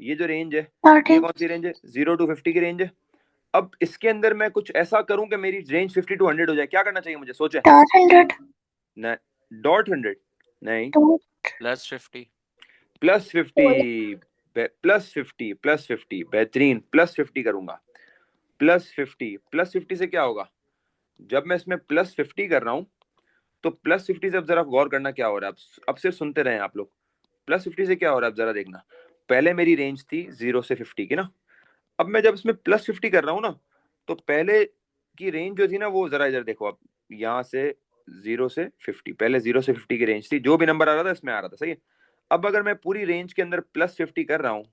ये जो रेंज है ये कौन सी रेंज है, 0 to 50 की रेंज है। अब इसके अंदर मैं कुछ ऐसा करूं कि मेरी रेंज 50 to 100 हो जाए, क्या करना चाहिए मुझे, सोचे। डॉट 100 नहीं, +50 +50, +50 बेहतरीन, +50 करूंगा, +50 से क्या होगा, जब मैं इसमें +50 कर रहा हूं तो +50 से अब जरा गौर करना क्या हो रहा है। अब सिर्फ सुनते रहे आप लोग, +50 से क्या हो रहा है अब जरा देखना। पहले मेरी रेंज थी 0 से 50 की ना, अब मैं जब इसमें +50 कर रहा हूँ ना, तो पहले की रेंज जो थी ना वो जरा इधर देखो, अब यहाँ से 0 से 50, पहले 0 से 50 की रेंज थी, जो भी नंबर आ रहा था इसमें आ रहा था, सही है। अब अगर मैं पूरी रेंज के अंदर +50 कर रहा हूं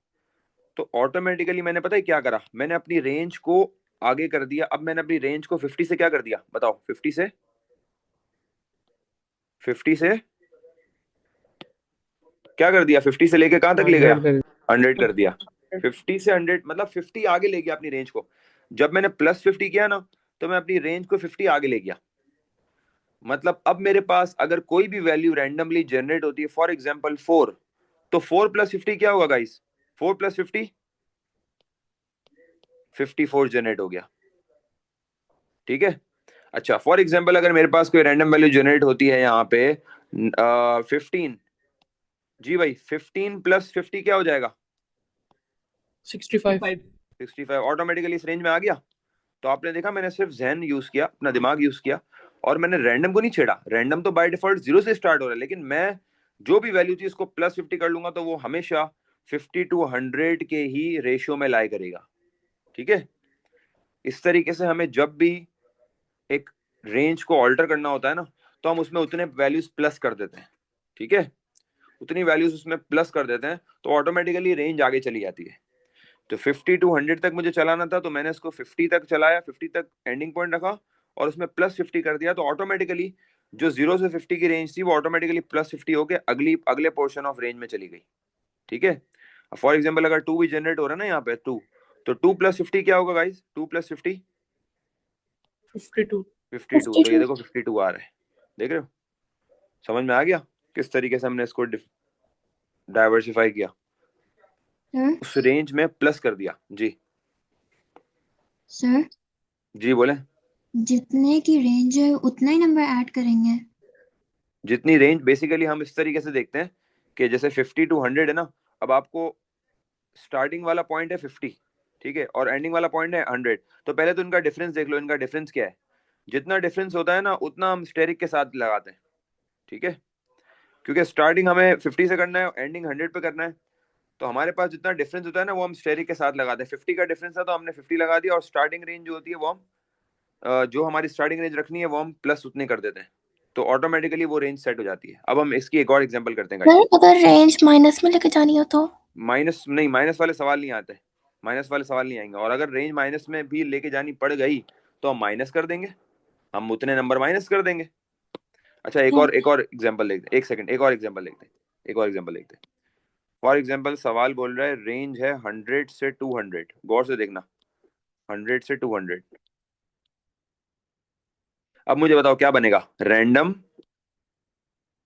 तो ऑटोमेटिकली मैंने पता है क्या करा, मैंने अपनी रेंज को आगे कर दिया। अब मैंने अपनी रेंज को 50 से क्या कर दिया बताओ, 50 से क्या कर दिया, 50 से लेके कहां तक ले गया, 100 कर 100 कर दिया। 50 से 100 मतलब 50 आगे ले गया अपनी रेंज को। जब मैंने +50 किया ना तो मैं अपनी रेंज को 50 आगे ले गया। मतलब अब मेरे पास अगर कोई भी वैल्यू रैंडमली जनरेट होती है, फॉर एग्जांपल 4, तो 4 + 50 क्या होगा गाइस, 4 + 50 54 जनरेट हो गया, ठीक है। अच्छा फॉर एग्जांपल अगर मेरे पास कोई रैंडम वैल्यू जनरेट होती है यहाँ पे 15, जी भाई 15 + 50 क्या हो जाएगा, 65 65 ऑटोमेटिकली इस रेंज में आ गया। तो आपने देखा मैंने सिर्फ जहन यूज किया, अपना दिमाग यूज किया, और मैंने रैंडम को नहीं छेड़ा। रैंडम तो बाय डिफॉल्ट 0 से स्टार्ट हो रहा है, लेकिन मैं जो भी वैल्यू थी इसको +50 कर लूंगा तो वो हमेशा 50 to 100 के ही रेशियो में लाई करेगा, ठीक है। इस तरीके से हमें जब भी एक रेंज को ऑल्टर करना होता है ना तो हम उसमें उतने वैल्यूज प्लस कर देते हैं, ठीक है, उतनी वैल्यूज उसमें प्लस कर देते हैं तो ऑटोमेटिकली रेंज आगे चली जाती है। तो 50 to 100 तक मुझे चलाना था तो मैंने इसको 50 तक चलाया, 50 तक एंडिंग पॉइंट रखा और उसमें +50 कर दिया, तो ऑटोमेटिकली जो 0 से 50 की रेंज थी वो ऑटोमेटिकली +50 होके अगले पोर्शन ऑफ रेंज में चली गई, ठीक है। फॉर एग्जांपल अगर 2 भी जनरेट हो रहा है ना यहाँ पे 2, तो 2 + 50 क्या होगा गाइस, 2 + 50 52 52, तो ये देखो 52 आ रहा है, देख रहे हो, समझ में आ गया किस तरीके से हमने इसको डाइवर्सिफाई किया, सर उस रेंज में प्लस कर दिया। जी सर जी बोले, जितने की रेंज है उतना ही नंबर ऐड करेंगे। जितनी रेंज बेसिकली हम इस तरीके से देखते हैं कि जैसे 50 to 100 है ना, अब आपको स्टार्टिंग वाला पॉइंट है 50, ठीक है, और एंडिंग वाला पॉइंट है 100, तो पहले तो इनका डिफरेंस देख लो, इनका डिफरेंस क्या है। जितना डिफरेंस होता है ना उतना हम स्टेरिक के साथ लगाते हैं, ठीक है, क्योंकि स्टार्टिंग हमें 50 से करना है, एंडिंग 100 पे करना है, तो हमारे पास जितना डिफरेंस होता है ना वो हम स्टेरिक के साथ लगाते हैं। 50 का डिफरेंस था तो हमने 50 लगा दिया, और स्टार्टिंग रेंज जो होती है वो हम जो हमारी स्टार्टिंग रेंज रखनी है वो हम प्लस उतनी कर देते हैं, तो ऑटोमेटिकली वो रेंज सेट हो जाती है। अब हम इसकी एक और एग्जांपल करते हैं गाइस। सर अगर रेंज माइनस में लेके जानी हो तो माइनस नहीं, माइनस वाले सवाल नहीं आते, माइनस वाले सवाल नहीं आएंगे, और अगर रेंज माइनस में भी लेके जानी पड़ गई तो हम माइनस कर देंगे, हम उतने नंबर माइनस कर देंगे। अच्छा एक और एग्जांपल देखते हैं, एक सेकंड, एक और एग्जांपल देखते हैं, एक और एग्जांपल देखते हैं। फॉर एग्जांपल सवाल बोल रहा है रेंज है 100 से 200, गौर से देखना, 100 से 200। अब मुझे बताओ क्या बनेगा, रैंडम,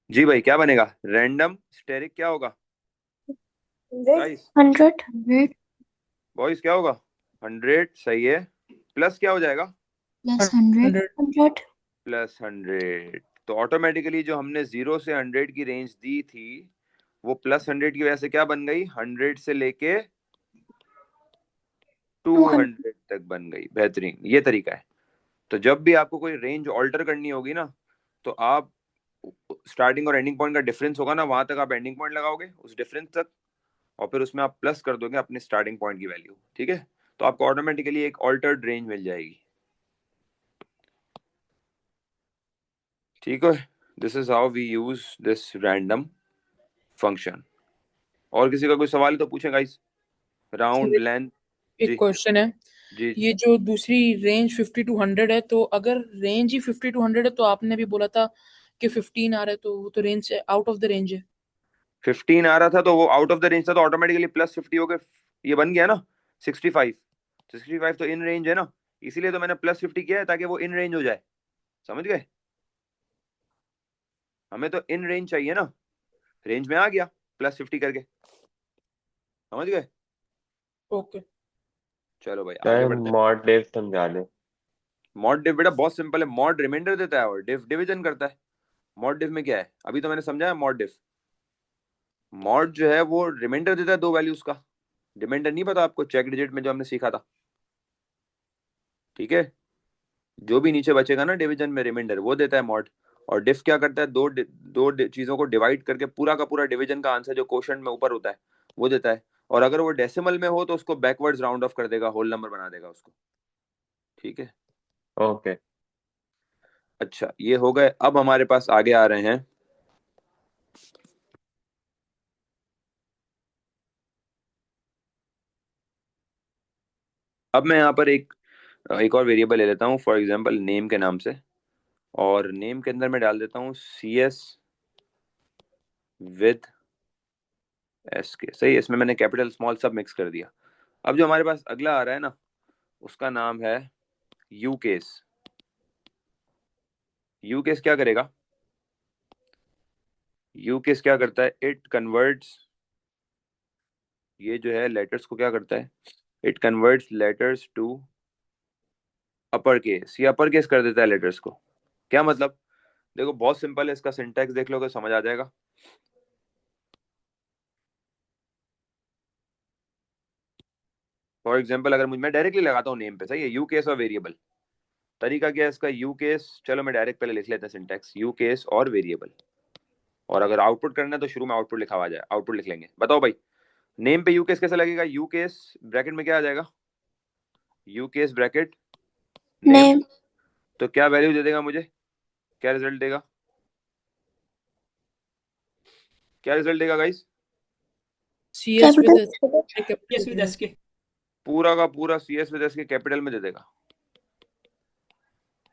जी भाई क्या बनेगा, रैंडम स्टेरिक क्या होगा गाइस, 100 बॉयज क्या होगा, 100 सही है, प्लस क्या हो जाएगा, +100 100 +100। तो ऑटोमेटिकली जो हमने 0 से 100 की रेंज दी थी वो +100 की वजह से क्या बन गई, 100 से लेके 200 तक बन गई। बेहतरीन, ये तरीका है। तो जब भी आपको कोई रेंज ऑल्टर करनी होगी ना तो आप स्टार्टिंग और एंडिंग पॉइंट का डिफरेंस होगा ना, वहां तक आप एंडिंग पॉइंट लगाओगे उस डिफरेंस तक, और फिर उसमें आप प्लस कर दोगे अपने स्टार्टिंग पॉइंट की वैल्यू, ठीक है, तो आपको ऑटोमेटिकली एक ऑल्टर्ड रेंज मिल जाएगी, ठीक है। This is how we use this random function. और किसी का कोई सवाल है तो पूछे गाइस, राउंड सर लेंथ। एक जी क्वेश्चन है, जी ये जो दूसरी रेंज 50 to 100 है, तो अगर रेंज ही 50 to 100 है तो आपने भी बोला था कि 15 आ रहा है, तो वो तो रेंज से आउट ऑफ द रेंज है। 15 आ रहा था तो वो आउट ऑफ द रेंज था, तो ऑटोमेटिकली +50 हो गए, ये बन गया ना 65। 65 तो इन रेंज है ना, इसीलिए तो मैंने +50 किया है ताकि वो इन रेंज हो जाए, समझ गए, हमें तो इन रेंज चाहिए ना, रेंज में आ गया +50 करके, समझ गए। ओके चलो भाई आगे बढ़ते हैं। मॉड डेव समझा दे। मॉड डिव बेटा बहुत सिंपल है, मॉड रिमाइंडर देता है और डिव डिवीजन करता है। मॉड डिव में क्या है, अभी तो मैंने समझाया मॉड डिव। मॉड जो है वो रिमाइंडर देता है दो वैल्यूज का, रिमाइंडर नहीं पता आपको, चेक डिजिट में जो हमने सीखा था, ठीक है, जो भी नीचे बचेगा ना डिवीजन में रिमाइंडर वो देता है मॉड। और डिफ क्या करता है, दो चीजों को डिवाइड करके पूरा का पूरा डिवीजन का आंसर जो क्वोशंट में ऊपर होता है वो देता है, और अगर वो डेसिमल में हो तो उसको बैकवर्ड्स राउंड ऑफ कर देगा, होल नंबर बना देगा उसको, ठीक है। ओके अच्छा ये हो गए। अब हमारे पास आगे आ रहे हैं अब मैं यहाँ पर एक और वेरिएबल ले लेता हूँ, फॉर एग्जांपल नेम के नाम से, और नेम के अंदर मैं डाल देता हूँ CS विद SK। सही है, इसमें मैंने कैपिटल स्मॉल सब मिक्स कर दिया। अब जो हमारे पास अगला आ रहा है ना, उसका नाम है यू केस। यू केस क्या करेगा? यू केस क्या करता है? इट कन्वर्ट्स, ये जो है लेटर्स को क्या करता है? It converts letters to upper case. ये अपर केस कर देता है लेटर्स को। क्या मतलब? देखो बहुत सिंपल है, इसका सिंटैक्स देख लोगे समझ आ जाएगा। फॉर एग्जाम्पल अगर मैं डायरेक्टली लगाता हूँ नेम पे, सही है, यू केस और वेरिएबल। तरीका क्या है इसका? यू केस, चलो मैं डायरेक्ट पहले लिख लेते हैं सिंटैक्स, यू केस और वेरिएबल। और अगर आउटपुट करना है तो शुरू में आउटपुट लिखा हुआ आ जाए, आउटपुट लिख लेंगे। बताओ भाई, नेम पे यू केस कैसे लगेगा? यू केस ब्रैकेट में क्या आ जाएगा? You case bracket name. Name. तो क्या वैल्यू दे देगा मुझे? क्या रिजल्ट देगा? क्या रिजल्ट देगा guys? CS with Yes, with SK. पूरा का पूरा CS विद SK कैपिटल में दे देगा।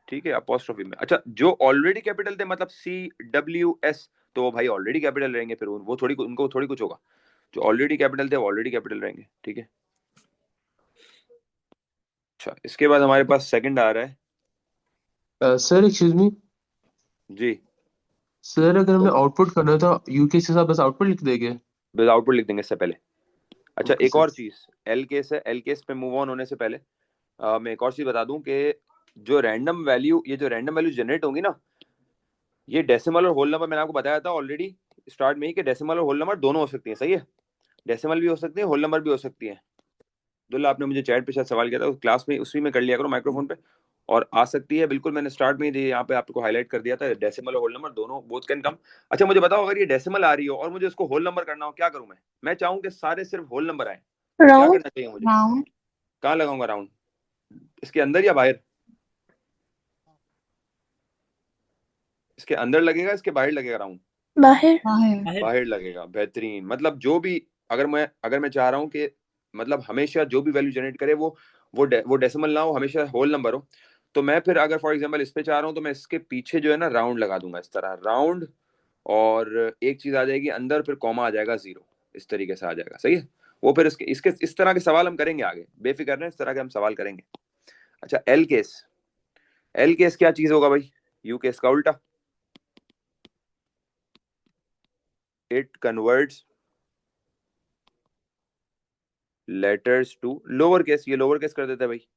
ठीक है, अपोस्ट्रोफी में। अच्छा, जो ऑलरेडी कैपिटल थे, मतलब CWS, तो वो भाई ऑलरेडी कैपिटल रहेंगे, फिर वो थोड़ी, उनको थोड़ी कुछ होगा। जो ऑलरेडी कैपिटल थे वो ऑलरेडी कैपिटल रहेंगे। ठीक है। अच्छा, इसके बाद हमारे पास सेकंड आ रहा है। सर एक्सक्यूज मी जी, सर, अगर हमने आउटपुट करना है तो यूके के साथ बस आउटपुट लिख देंगे? बस आउटपुट लिख देंगे इससे पहले। अच्छा, ओके एक सर। और चीज, एल केस है। एल केस पे मूव ऑन होने से पहले मैं एक और चीज बता दूं कि जो रैंडम वैल्यू, ये जो रैंडम वैल्यू जनरेट होंगी ना, ये डेसिमल और होल नंबर, मैंने आपको बताया था ऑलरेडी स्टार्ट में ही कि डेसिमल और होल नंबर दोनों हो सकती है। सही है, डेसिमल भी हो सकती है, होल नंबर भी हो सकती है। दुल्ला, आपने मुझे चैट पे शायद सवाल किया था, उस क्लास में उसी में कर लिया करो माइक्रोफोन पे। और आ सकती है बिल्कुल, मैंने स्टार्ट में ही यहाँ पे आपको हाईलाइट कर दिया था, डेसिमल और होल नंबर दोनों, बोथ कैन कम। अच्छा मुझे बताओ, अगर ये डेसिमल आ रही हो और मुझे उसको होल नंबर करना हो, क्या करूं मैं चाहूं कि सारे सिर्फ होल नंबर आए, तो क्या राउंड। करना चाहिए मुझे? राउंड। कहाँ लगाऊंगा राउंड? इसके अंदर या बाहर? इसके अंदर लगेगा, इसके बाहर लगेगा राउंड? बाहर। बाहर। बाहर लगेगा। बेहतरीन। मतलब जो भी, अगर मैं चाह रहा हूँ कि मतलब हमेशा जो भी वैल्यू जनरेट करे वो डेसिमल ना हो, हमेशा होल नंबर हो, तो मैं फिर अगर फॉर एग्जांपल इस पे चाह रहा हूँ तो मैं इसके पीछे जो है ना राउंड लगा दूंगा, इस तरह राउंड, और एक चीज आ जाएगी अंदर, फिर कॉमा आ जाएगा 0, इस तरीके से आ जाएगा। सही है, वो फिर इसके इसके इस तरह के सवाल हम करेंगे आगे, बेफिक्र रहें, इस तरह के हम सवाल करेंगे। अच्छा, एल केस। एल केस क्या चीज होगा भाई? यू केस का उल्टा। It converts letters to lower case. ये लोअर केस कर देता है भाई,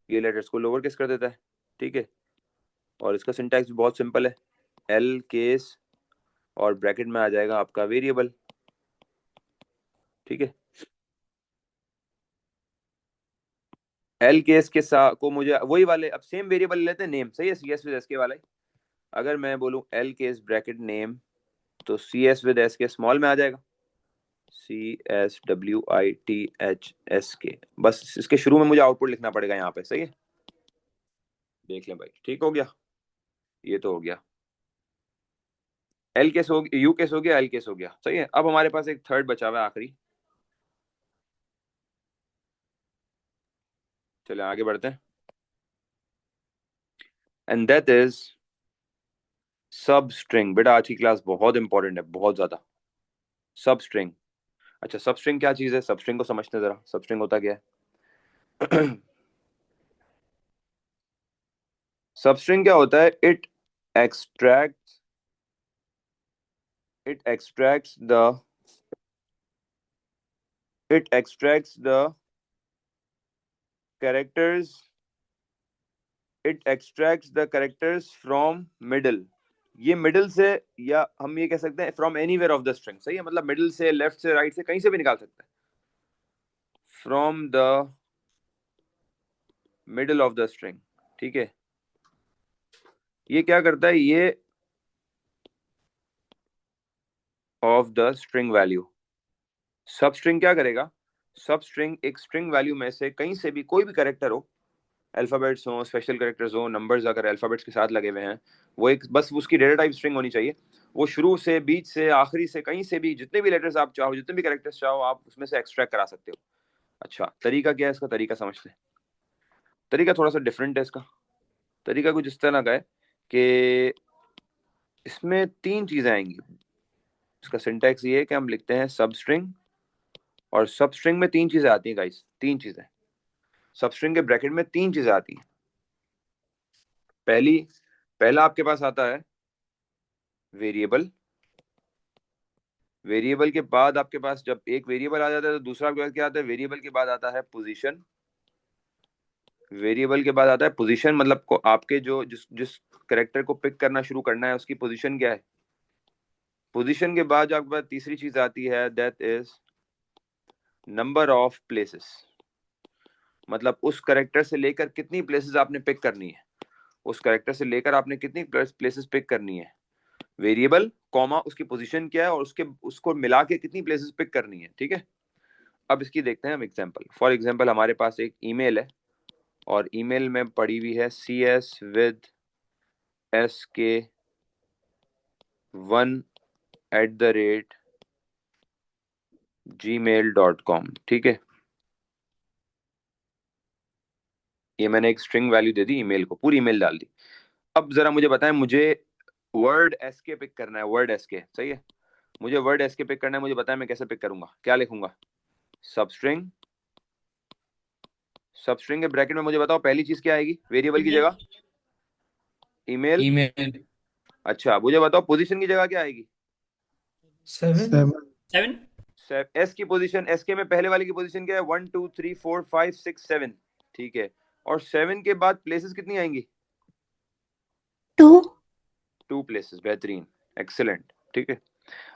ये लेटर्स को लोअर केस कर देता है। ठीक है, और इसका सिंटैक्स भी बहुत सिंपल है, एल केस और ब्रैकेट में आ जाएगा आपका वेरिएबल। ठीक है, एल केस के साथ को मुझे वही वाले, अब सेम वेरिएबल लेते हैं नेम। सही है, CS विद SK वाला ही। अगर मैं बोलूं एल केस ब्रैकेट नेम, तो CS विद SK स्मॉल में आ जाएगा, CSWITHSK। बस इसके शुरू में मुझे आउटपुट लिखना पड़ेगा यहाँ पे। सही है, देख लें भाई, ठीक हो गया, ये तो हो गया। एल केस हो गया, यू केस हो गया, एल केस हो गया। सही है, अब हमारे पास एक थर्ड बचा हुआ है, आखिरी। चले आगे बढ़ते हैं, एंड दैट इज सब स्ट्रिंग। बेटा आज की क्लास बहुत इंपॉर्टेंट है, बहुत ज्यादा। सब स्ट्रिंग। अच्छा, सब स्ट्रिंग क्या चीज है? सब स्ट्रिंग को समझते हैं जरा, सब स्ट्रिंग होता क्या है? सब स्ट्रिंग क्या होता है? Extracts it extracts the characters from middle. ये मिडल से, या हम ये कह सकते हैं from anywhere of the string. सही है, मतलब मिडल से, लेफ्ट से, राइट से, कहीं से भी निकाल सकते हैं, from the middle of the string. ठीक है, ये क्या करता है? ये ऑफ द स्ट्रिंग वैल्यू। सब स्ट्रिंग क्या करेगा? सब स्ट्रिंग एक स्ट्रिंग वैल्यू में से कहीं से भी कोई भी कैरेक्टर हो, अल्फ़ाबेट्स हों, स्पेशल कैरेक्टर्स हों, नंबर्स अगर अल्फ़ाबेट्स के साथ लगे हुए हैं, वो एक बस उसकी डेटा टाइप स्ट्रिंग होनी चाहिए। वो शुरू से, बीच से, आखिरी से, कहीं से भी जितने भी लेटर्स आप चाहो, जितने भी कैरेक्टर्स चाहो, आप उसमें से एक्सट्रैक्ट करा सकते हो। अच्छा, तरीका क्या है इसका? तरीका समझ लें। तरीका थोड़ा सा डिफरेंट है इसका। तरीका कुछ इस तरह का है कि इसमें 3 चीज़ें आएंगी। इसका सिंटैक्स ये है कि हम लिखते हैं सब स्ट्रिंग, और सब स्ट्रिंग में 3 चीज़ें आती हैं गाइस, 3 चीज़ें। सब स्ट्रिंग के ब्रैकेट में 3 चीज़ें आती हैं। पहला आपके पास आता है वेरिएबल। वेरिएबल के बाद आपके पास जब एक वेरिएबल आ जाता है तो दूसरा आपके पास क्या आता है? वेरिएबल के बाद आता है पोजीशन। वेरिएबल के बाद आता है पोजीशन, मतलब आपके जो जिस कैरेक्टर को पिक करना शुरू करना है उसकी पोजीशन क्या है। पोजीशन के बाद जो आपके पास तीसरी चीज आती है, that is number of places, मतलब उस कैरेक्टर से लेकर कितनी प्लेसेस आपने पिक करनी है। उस कैरेक्टर से लेकर आपने कितनी प्लेसेस पिक करनी है। वेरिएबल कॉमा उसकी पोजीशन क्या है, और उसको मिला के कितनी प्लेसेस पिक करनी है। ठीक है, अब इसकी देखते हैं हम एग्जांपल। फॉर एग्जांपल हमारे पास एक ईमेल है, और ईमेल में पड़ी हुई है cs with sk1@gmail.com। ठीक है, ये मैंने एक स्ट्रिंग वैल्यू दे दी ईमेल को, पूरी ईमेल डाल दी। अब जरा मुझे बताएं, मुझे वर्ड एसके पिक करना है। वर्ड एसके सही है, मुझे वर्ड एसके पिक करना है। मुझे बताएं मैं कैसे पिक करूंगा, क्या लिखूंगा? सब स्ट्रिंग के ब्रैकेट में मुझे बताओ पहली चीज क्या आएगी वेरिएबल की जगह? ईमेल। ईमेल अच्छा, मुझे बताओ पोजीशन की जगह क्या आएगी? 7 एस की पोजीशन, एस के में पहले वाले की पोजीशन क्या है? 1 2 3 4 5 6 7। ठीक है, और 7 के बाद प्लेसेस कितनी आएंगी? 2 प्लेसेस। बेहतरीन, एक्सीलेंट। ठीक है,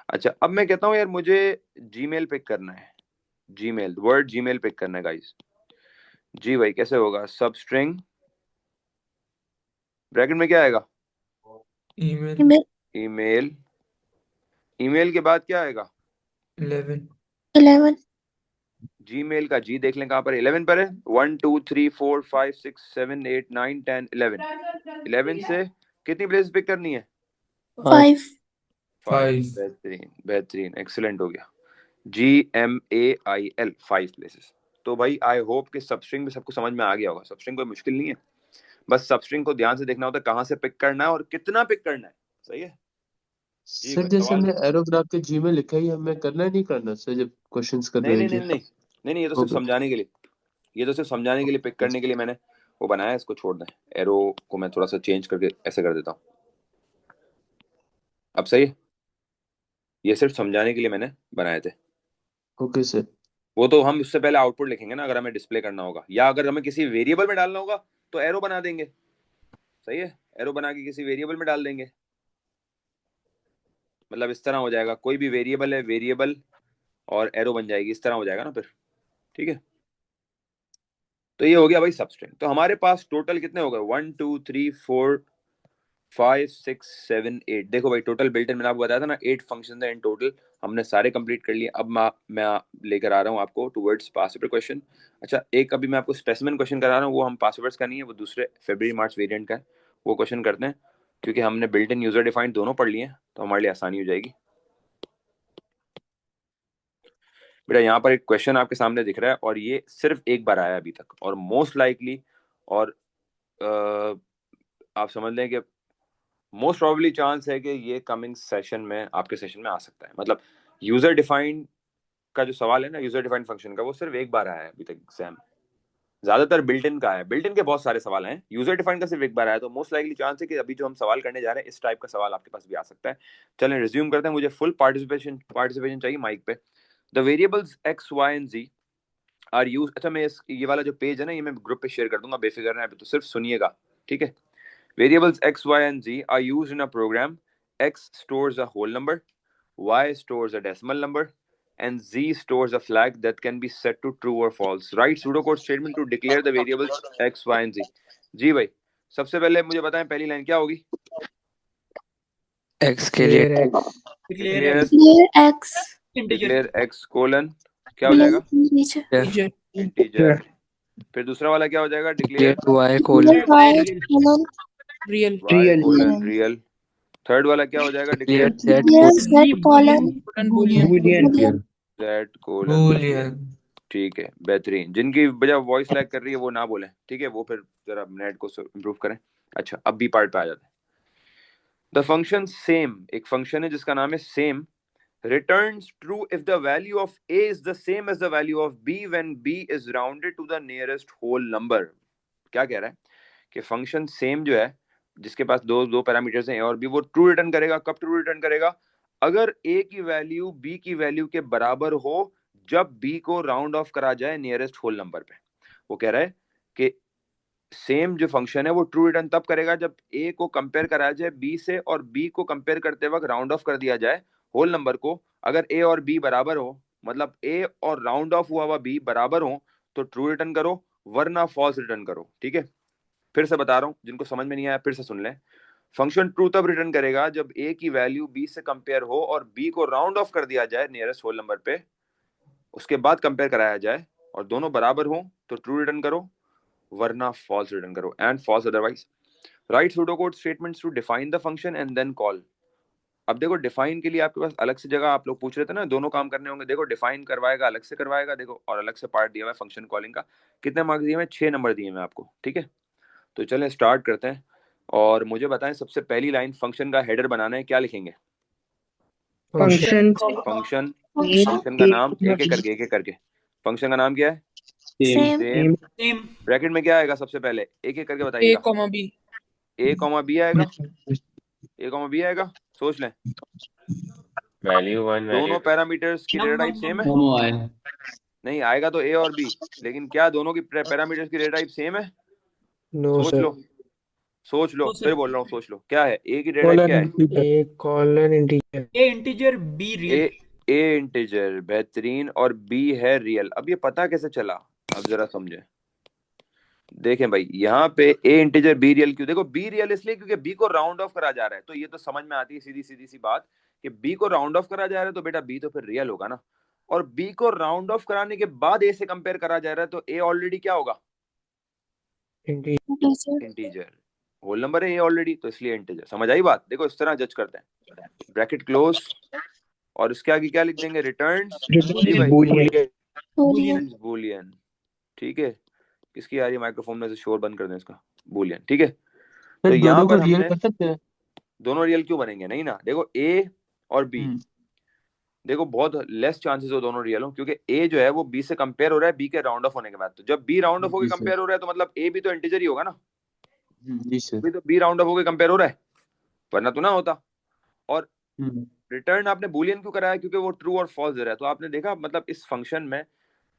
अच्छा अब मैं कहता हूँ यार मुझे जीमेल पिक करना है। जीमेल, वर्ड जीमेल पिक करना है गाइस। जी भाई, कैसे होगा? सब स्ट्रिंग ब्रैकेट में क्या आएगा? Email email. ईमेल के बाद क्या आएगा? 11 जीमेल का जी देख लें कहां पर? 11 पर है। 1 2 3 4 5 6 7 8 9 10 11। 11 से कितनी प्लेसेस पिक करनी है? 5 बेहतरीन बेहतरीन, एक्सीलेंट हो गया। GMAIL, 5 places. तो भाई आई होप कि सबस्ट्रिंग में सबको समझ में आ गया होगा। सबस्ट्रिंग कोई मुश्किल नहीं है, बस सबस्ट्रिंग को ध्यान से देखना होता है कहां से पिक करना है और कितना पिक करना है। सही है जी। सर कोई जैसे सवाल? हमने एरो बना के जी में लिखा है, ये हमें करना है नहीं करना सर जब क्वेश्चंस कर नहीं रहे नहीं हैं नहीं नहीं नहीं नहीं, ये तो सिर्फ ओके समझाने के लिए, ये तो सिर्फ समझाने के लिए, पिक करने के लिए मैंने वो बनाया है। इसको छोड़ दें, एरो को मैं थोड़ा सा चेंज करके ऐसे कर देता हूँ। अब सही है, ये सिर्फ समझाने के लिए मैंने बनाए थे। Okay sir. वो तो हम उससे पहले आउटपुट लिखेंगे ना, अगर हमें डिस्प्ले करना होगा या अगर हमें किसी वेरिएबल में डालना होगा तो एरो बना देंगे। सही है, एरो बना के किसी वेरिएबल में डाल देंगे। मतलब इस तरह हो जाएगा, कोई भी वेरिएबल है, वेरिएबल और एरो बन जाएगी, इस तरह हो जाएगा ना फिर। ठीक है, तो ये हो गया भाई सबस्ट्रिंग। तो हमारे पास टोटल कितने हो गए? 1 2 3 4 5 6 7 8। देखो भाई टोटल बिल्ट इन मैंने आपको बताया था ना, 8 फंक्शन है इन टोटल, हमने सारे कंप्लीट कर लिए। अब मैं लेकर आ रहा हूँ आपको टुवर्ड्स पासवर्ड क्वेश्चन। अच्छा, एक अभी मैं आपको स्पेसिमेन क्वेश्चन करा रहा हूँ, वो हम पासवर्ड्स का नहीं है, वो दूसरे फरवरी मार्च वेरिएंट का है। वो क्वेश्चन करते हैं, क्योंकि हमने बिल्ट इन यूजर डिफाइंड दोनों पढ़ लिए हैं तो हमारे लिए आसानी हो जाएगी। बेटा यहाँ पर एक क्वेश्चन आपके सामने दिख रहा है, और ये सिर्फ एक बार आया अभी तक, और मोस्ट लाइकली और आप समझ लें कि मोस्ट प्रोबेबली चांस है कि ये कमिंग सेशन में आपके सेशन में आ सकता है। मतलब यूजर डिफाइंड का जो सवाल है ना, यूजर डिफाइंड फंक्शन का, वो सिर्फ एक बार आया है अभी तक एग्जाम। ज्यादातर बिल्ट इन का है, बिल्ट इन के बहुत सारे सवाल हैं, यूजर डिफाइंड का सिर्फ एक बार आया। तो मोस्ट लाइकली चांस है कि अभी जो हम सवाल करने जा रहे हैं इस टाइप का सवाल आपके पास भी आ सकता है। चलें रिज्यूम करते हैं, मुझे फुल पार्टिसिपेशन चाहिए माइक पे। The variables x y and z are use. अच्छा, मैं ये वाला जो पेज है ना, ये मैं ग्रुप पे शेयर कर दूंगा, बेफिक्र है, तो सिर्फ सुनिएगा। ठीक है, variables x y and z are used in a program. X stores a whole number, y stores a decimal number, and z stores a flag that can be set to true or false. Write pseudocode statement to declare the variables x y and z. जी भाई, सबसे पहले मुझे बताएं पहली line क्या होगी? X के लिए declare X integer declare x colon क्या हो जाएगा? Integer integer. फिर दूसरा वाला क्या हो जाएगा? Declare y colon y colon real y colon real. Third वाला क्या हो जाएगा? Declare z clear z colon Boolean boolean z colon Boolean ठीक है, बेहतरीन। जिनकी वजह वॉइस लैग कर रही है वो ना बोलें, ठीक है, वो फिर जरा नेट को इम्प्रूव करें। अच्छा, अब बी पार्ट पे आ जाते हैं। द फंक्शन सेम, एक फंक्शन है जिसका नाम है same, returns true if the value of a is the same as the value of b when b is rounded to the nearest whole number। क्या कह रहा है कि फंक्शन सेम जो है जिसके पास दो पैरामीटर्स हैं a और b, वो ट्रू रिटर्न करेगा। कब ट्रू रिटर्न करेगा? अगर a की वैल्यू b की वैल्यू के बराबर हो जब b को राउंड ऑफ करा जाए नियरेस्ट होल नंबर पे। वो कह रहा है कि सेम जो फंक्शन है वो ट्रू रिटर्न तब करेगा जब a को कंपेयर कराया जाए b से और b को कंपेयर करते वक्त राउंड ऑफ कर दिया जाए होल नंबर को। अगर a और b बराबर हो, मतलब a और राउंड ऑफ हुआ b बराबर हो, तो ट्रू रिटर्न करो, वरना फॉल्स रिटर्न करो। ठीक है, फिर से बता रहा हूं, जिनको समझ में नहीं आया फिर से सुन लें। फंक्शन ट्रू तब रिटर्न करेगा जब a की वैल्यू b से कंपेयर हो और b को राउंड ऑफ कर दिया जाए नियरेस्ट होल नंबर पे, उसके बाद कंपेयर कराया जाए और दोनों बराबर हो तो ट्रू रिटर्न करो, वरना फॉल्स रिटर्न करो। And false otherwise. Write pseudocode statements to define the function and then call. अब देखो, डिफाइन के लिए आपके पास अलग से जगह, आप लोग पूछ रहे थे ना, दोनों काम करने होंगे। देखो, डिफाइन करवाएगा, अलग से करवाएगा, देखो, और अलग से पार्ट दिया हुआ है फंक्शन कॉलिंग का। कितने मार्क्स दिए हुए? 6 नंबर दिए हुए आपको। ठीक है, तो चलें स्टार्ट करते हैं। और मुझे बताएं, सबसे पहली लाइन फंक्शन का हेडर बनाना है, क्या लिखेंगे? फंक्शन फंक्शन function फंक्शन का नाम एक एक करके। फंक्शन का नाम क्या है? same same. ब्रैकेट में क्या आएगा सबसे पहले? एक एक करके a बताइएगा। Comma b a comma B आएगा, a कॉमा बी आएगा, सोच लें। वैल्यू 1 दोनों पैरामीटर्स की डेटा टाइप सेम है? नहीं, आएगा तो a और b, लेकिन क्या दोनों की पैरामीटर्स की डेटा टाइप सेम है? सोच लो, सोच लो, फिर बोल रहा हूँ, सोच लो। क्या है? a की डेटा टाइप क्या है? A colon integer A integer B real a integer, बेहतरीन, और b है रियल। अब ये पता कैसे चला? अब जरा समझे, देखें भाई, यहाँ पे a इंटीजर b रियल क्यों? देखो, b रियल इसलिए क्योंकि b को राउंड ऑफ करा जा रहा है, तो ये तो समझ में आती है सीधी सीधी सी बात कि b को राउंड ऑफ करा जा रहा है तो बेटा b तो फिर रियल होगा ना। और b को राउंड ऑफ कराने के बाद a से कंपेयर करा जा रहा है तो a ऑलरेडी क्या होगा? integer integer. होल नंबर है a ऑलरेडी, तो इसलिए इंटीजर। समझ आई बात? देखो, इस तरह जज करते हैं। ब्रैकेट क्लोज, और इसके आगे क्या लिख देंगे? Returns boolean Boolean. ठीक है, किसकी आ रही है माइक्रोफोन में से? शोर बंद कर दें इसका। बूलियन, ठीक है। तो यहाँ दोनों को पर रियल हमने कर सकते हैं। दोनों रियल क्यों बनेंगे? नहीं ना, देखो a और b, देखो बहुत लेस चांसेस हो दोनों रियल हो, क्योंकि a जो है वो b से कंपेयर हो रहा है b के राउंड ऑफ होने के बाद। तो जब b राउंड ऑफ होकर कंपेयर हो रहा है तो मतलब a भी तो इंटीजर ही होगा ना। जी सर। अभी तो b राउंड ऑफ होकर कंपेयर हो रहा है, वरना तो ना होता। और रिटर्न आपने बूलियन क्यों कराया? क्योंकि वो ट्रू और फॉल्स दे रहा है। तो आपने देखा, मतलब इस फंक्शन में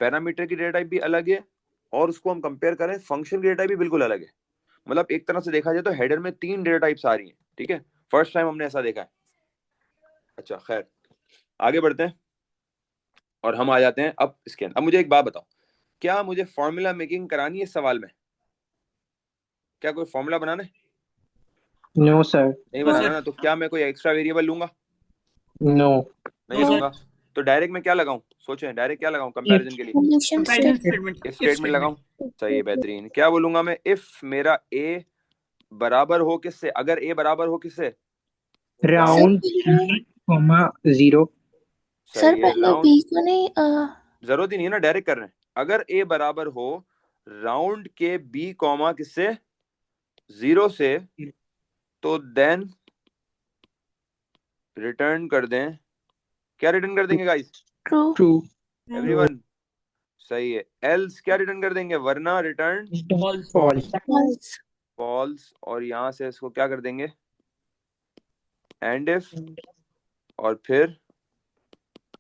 पैरामीटर की डेटा टाइप भी अलग है, और उसको हम कंपेयर करें, फंक्शन की डेटा टाइप भी बिल्कुल अलग है। मतलब एक तरह से देखा जाए तो हेडर में 3 डेटा टाइप्स आ रही हैं। ठीक है, फर्स्ट टाइम हमने ऐसा देखा है। अच्छा, खैर, आगे बढ़ते हैं और हम आ जाते हैं अब इसके अंदर। अब मुझे एक बात बताओ, क्या मुझे फॉर्मूला मेकिंग करानी है इस सवाल में? क्या कोई फॉर्मूला बनाना है? No sir. नहीं बनाना ना, तो क्या मैं कोई एक्स्ट्रा वेरिएबल लूंगा? नो नहीं लूंगा। तो डायरेक्ट में क्या लगाऊं? सोचें, डायरेक्ट क्या लगाऊं कंपैरिजन के लिए? condition स्टेटमेंट इफ स्टेटमेंट लगाऊं? सही है, बेहतरीन। क्या बोलूंगा मैं? इफ मेरा a बराबर हो किससे? अगर a बराबर हो किससे? Round comma 0। सर सही है, पहले राउंड, b को नहीं जरूरत ही नहीं है ना, डायरेक्ट कर रहे हैं। अगर a बराबर हो राउंड के b कॉमा किससे? 0 से, तो देन रिटर्न कर दें। क्या रिटर्न कर देंगे गाइस? true everyone? सही है। एल्स क्या रिटर्न कर देंगे? वरना रिटर्न false फॉल्स। और यहां से इसको क्या कर देंगे? एंड इफ, और फिर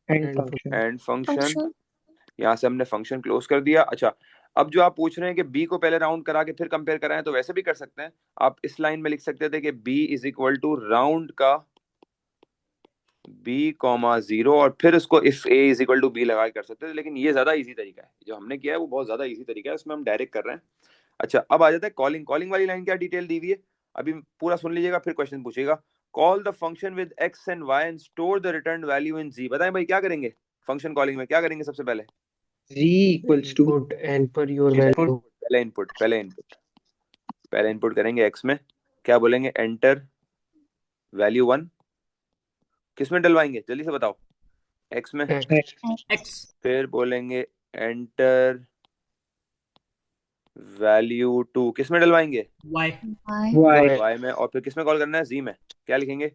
एंड फंक्शन। function यहाँ से हमने फंक्शन क्लोज कर दिया। अच्छा, अब जो आप पूछ रहे हैं कि b को पहले राउंड करा के फिर कंपेयर कराएं, तो वैसे भी कर सकते हैं। आप इस लाइन में लिख सकते थे कि b is equal to round का b कॉमा 0, और फिर उसको if a is equal to b लगा के कर सकते थे। लेकिन ये ज्यादा इजी तरीका है, जो हमने किया है वो बहुत ज्यादा इजी तरीका है, इसमें हम डायरेक्ट कर रहे हैं। अच्छा, अब आ जाता है कॉलिंग। कॉलिंग वाली लाइन क्या डिटेल दी हुई है, अभी पूरा सुन लीजिएगा, फिर क्वेश्चन पूछेगा। Call the function with x and y and store the return value in z। बताएं भाई क्या करेंगे फंक्शन कॉलिंग में? क्या करेंगे सबसे पहले? Z equals to Input and per your value. पहले इनपुट करेंगे x में, क्या बोलेंगे, एंटर वैल्यू 1, किस में डलवाएंगे जल्दी से बताओ, x में, X. X. फिर बोलेंगे एंटर वैल्यू 2, किस में डलवाएंगे, Y. Y. y में, और फिर किस में कॉल करना है, z में, क्या लिखेंगे,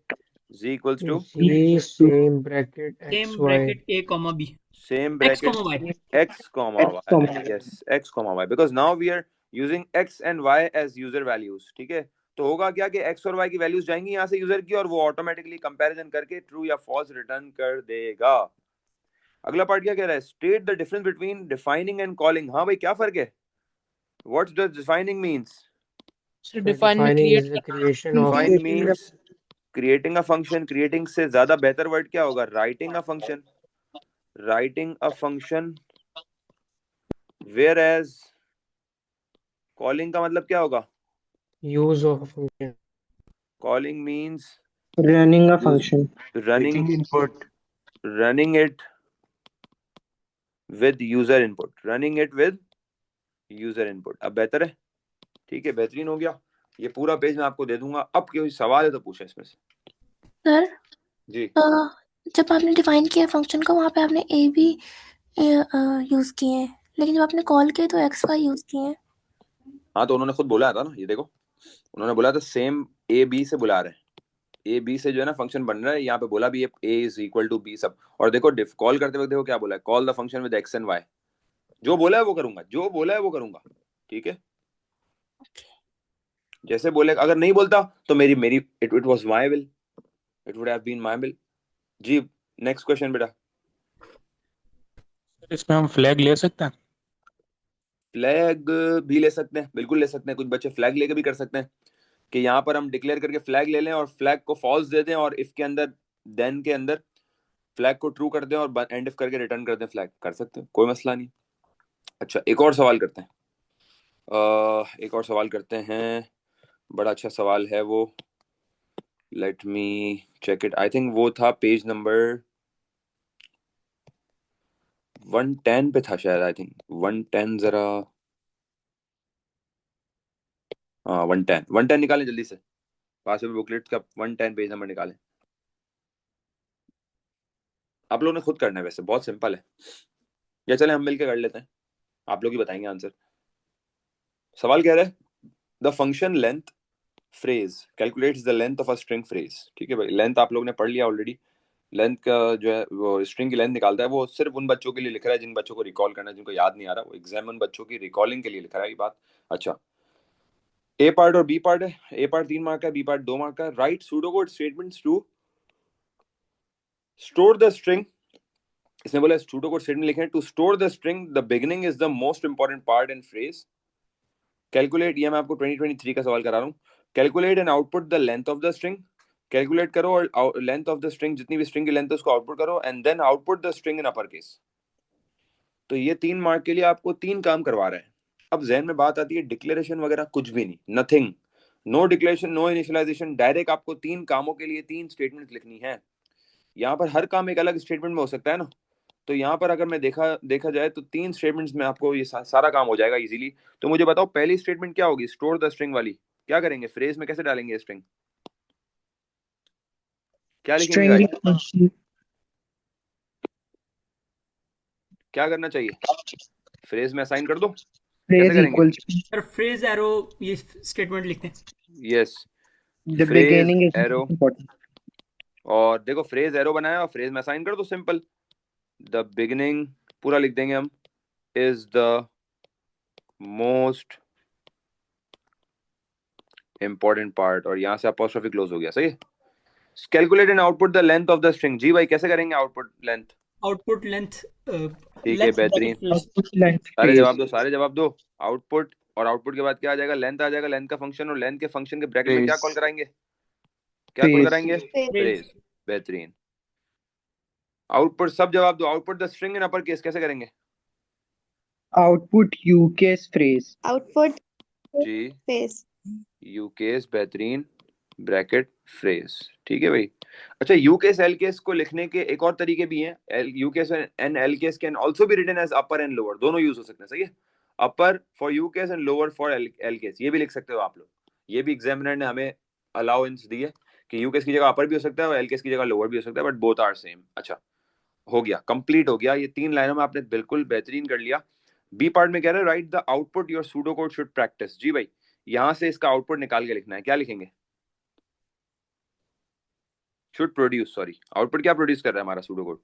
z equals to Z same bracket Same XY. bracket A comma B. same X bracket comma Y. x comma X y, comma Y. yes, x comma y, because now we are using x and y as user values, ठीक है। तो होगा क्या कि x और y की values जाएंगी यहाँ से यूजर की, और वो ऑटोमेटिकली कंपैरिजन करके ट्रू या फॉल्स रिटर्न कर देगा। अगला पार्ट क्या कह रहा है, state the difference between defining and calling. हाँ भाई क्या फर्क है, what does defining means, So define में Defining is create the करना। creation of define means creating a function, creating से ज्यादा बेहतर वर्ड क्या होगा, writing a function, writing a function, whereas calling का मतलब क्या होगा, use of a function. calling means running a use, function. Taking input. running it with user input, running it with user input। अब बेहतर है, ठीक है, बेहतरीन हो गया। ये पूरा पेज मैं आपको दे दूंगा, अब कोई सवाल है तो पूछे इसमें से। सर जी जब आपने डिफाइन किया फंक्शन को वहाँ पे आपने ए बी यूज किए हैं, लेकिन जब आपने कॉल किए तो एक्स वाई यूज किए हैं। हाँ, तो उन्होंने खुद बोला था ना, ये देखो उन्होंने बोला था सेम ए बी से बुला रहे हैं, ए बी से जो है ना फंक्शन बन रहा है, यहाँ पे बोला भी ए इज इक्वल टू बी सब, और देखो कॉल करते वक्त देखो क्या बोला है, call the function with X and Y, जो बोला है वो करूंगा, जो बोला है वो करूंगा, ठीक है। जैसे बोले, अगर नहीं बोलता तो मेरी मेरी it was my will, it would have been my will. जी नेक्स्ट क्वेश्चन बेटा। इसमें हम फ्लैग ले सकते हैं? फ्लैग भी ले सकते हैं, बिल्कुल ले सकते हैं, कुछ बच्चे फ्लैग लेके भी कर सकते हैं कि यहाँ पर हम डिक्लेयर करके फ्लैग ले लें और फ्लैग को फॉल्स दे दें, और इफ के अंदर देन के अंदर फ्लैग को ट्रू कर दें और एंड इफ करके रिटर्न कर दें फ्लैग, कर सकते हैं, कोई मसला नहीं। अच्छा एक और सवाल करते हैं, एक और सवाल करते हैं, बड़ा अच्छा सवाल है वो, let me check it, I think वो था पेज नंबर 110 पे था शायद, आई थिंक 110, जरा हाँ 110 निकालें जल्दी से, पास में बुकलेट का 110 पेज नंबर निकालें। आप लोगों ने खुद करना है, वैसे बहुत सिंपल है, या चले हम मिलकर कर लेते हैं, आप लोग ही बताएंगे आंसर। सवाल कह रहा है the function length phrase calculates the length of a string phrase, ठीक है भाई, लेंथ आप लोग ने पढ़ लिया ऑलरेडी, लेंथ का जो है वो स्ट्रिंग की लेंथ निकालता है, वो सिर्फ उन बच्चों के लिए लिख रहा है जिन बच्चों को रिकॉल करना है, जिनको याद नहीं आ रहा, वो एग्जाम उन बच्चों की रिकॉलिंग के लिए लिख रहा है ये बात। अच्छा ए पार्ट और बी पार्ट है, ए पार्ट 3 मार्क का, बी पार्ट 2 मार्क का। Write pseudocode statements to store the string, इसने बोला सूडोकोड स्टेटमेंट लिखे to store the string, the beginning is the most important part in phrase. Calculate, ये मैं आपको 2023 का सवाल करा रहा हूँ, calculate and output the length of the string, calculate करो और लेंथ ऑफ द स्ट्रिंग, जितनी भी स्ट्रिंग की लेंथ है उसको आउटपुट करो, and then output the string in upper case. तो ये 3 मार्क के लिए आपको 3 काम करवा रहे हैं। अब जहन में बात आती है डिक्लेरेशन वगैरह कुछ भी नहीं, nothing, no declaration, no initialization, direct आपको 3 कामों के लिए 3 स्टेटमेंट लिखनी है। यहाँ पर हर काम एक अलग स्टेटमेंट में हो सकता है ना, तो यहाँ पर अगर मैं देखा जाए तो 3 स्टेटमेंट्स में आपको ये सारा काम हो जाएगा इजीली। तो मुझे बताओ पहली स्टेटमेंट क्या होगी, स्टोर द स्ट्रिंग वाली, क्या करेंगे, फ्रेज में कैसे डालेंगे स्ट्रिंग, क्या लिखेंगे string गाइस, क्या करना चाहिए, फ्रेज में असाइन कर दो, कैसे phrase करेंगे, equals to sir phrase arrow ये स्टेटमेंट लिखते हैं। Yes the phrase beginning is arrow, most important. और देखो फ्रेज एरो बनाया और फ्रेज में असाइन कर दो, सिंपल, द बिगिनिंग पूरा लिख देंगे हम, is the most important part, और यहाँ से अपॉस्ट्रोफी क्लोज हो गया, सही है। Calculate and output the length of the string, जी भाई कैसे करेंगे आउटपुट लेंथ, आउटपुट लेंथ ठीक है बेहतरीन, Output length सारे phrase. जवाब दो, सारे जवाब दो, आउटपुट, और आउटपुट के बाद क्या आ जाएगा, लेंथ आ जाएगा, लेंथ का फंक्शन, और लेंथ के फंक्शन के ब्रैकेट में क्या कॉल कराएंगे, क्या कॉल Phrase. कराएंगे, फ्रेज। फ्रेज, बेहतरीन। आउटपुट सब जवाब दो, output the string in upper case कैसे करेंगे, Output UCase phrase. आउटपुट जी फेस यू केस, बेहतरीन, ब्रैकेट, फ्रेज। ठीक है भाई। अच्छा, यू केस एल केस को लिखने के एक और तरीके भी हैं। U case and L case can also be written as upper and lower, दोनों यूज हो सकते हैं। सही है, upper for U case and lower for L case, ये भी लिख सकते हो आप लोग। ये भी एग्जामिनर ने हमें अलाउंस दी है कि यू केस की जगह अपर भी हो सकता है और एल केस की जगह लोअर भी हो सकता है, बट बोथ आर सेम। अच्छा, हो गया, कंप्लीट हो गया। ये 3 लाइनों में आपने बिल्कुल बेहतरीन कर लिया। बी पार्ट में कह रहे हैं write the output your pseudo code should practise. जी भाई, यहां से इसका आउटपुट निकाल के लिखना है। क्या लिखेंगे? शुड प्रोड्यूस, सॉरी, आउटपुट क्या प्रोड्यूस कर रहा है हमारा सूडो कोड?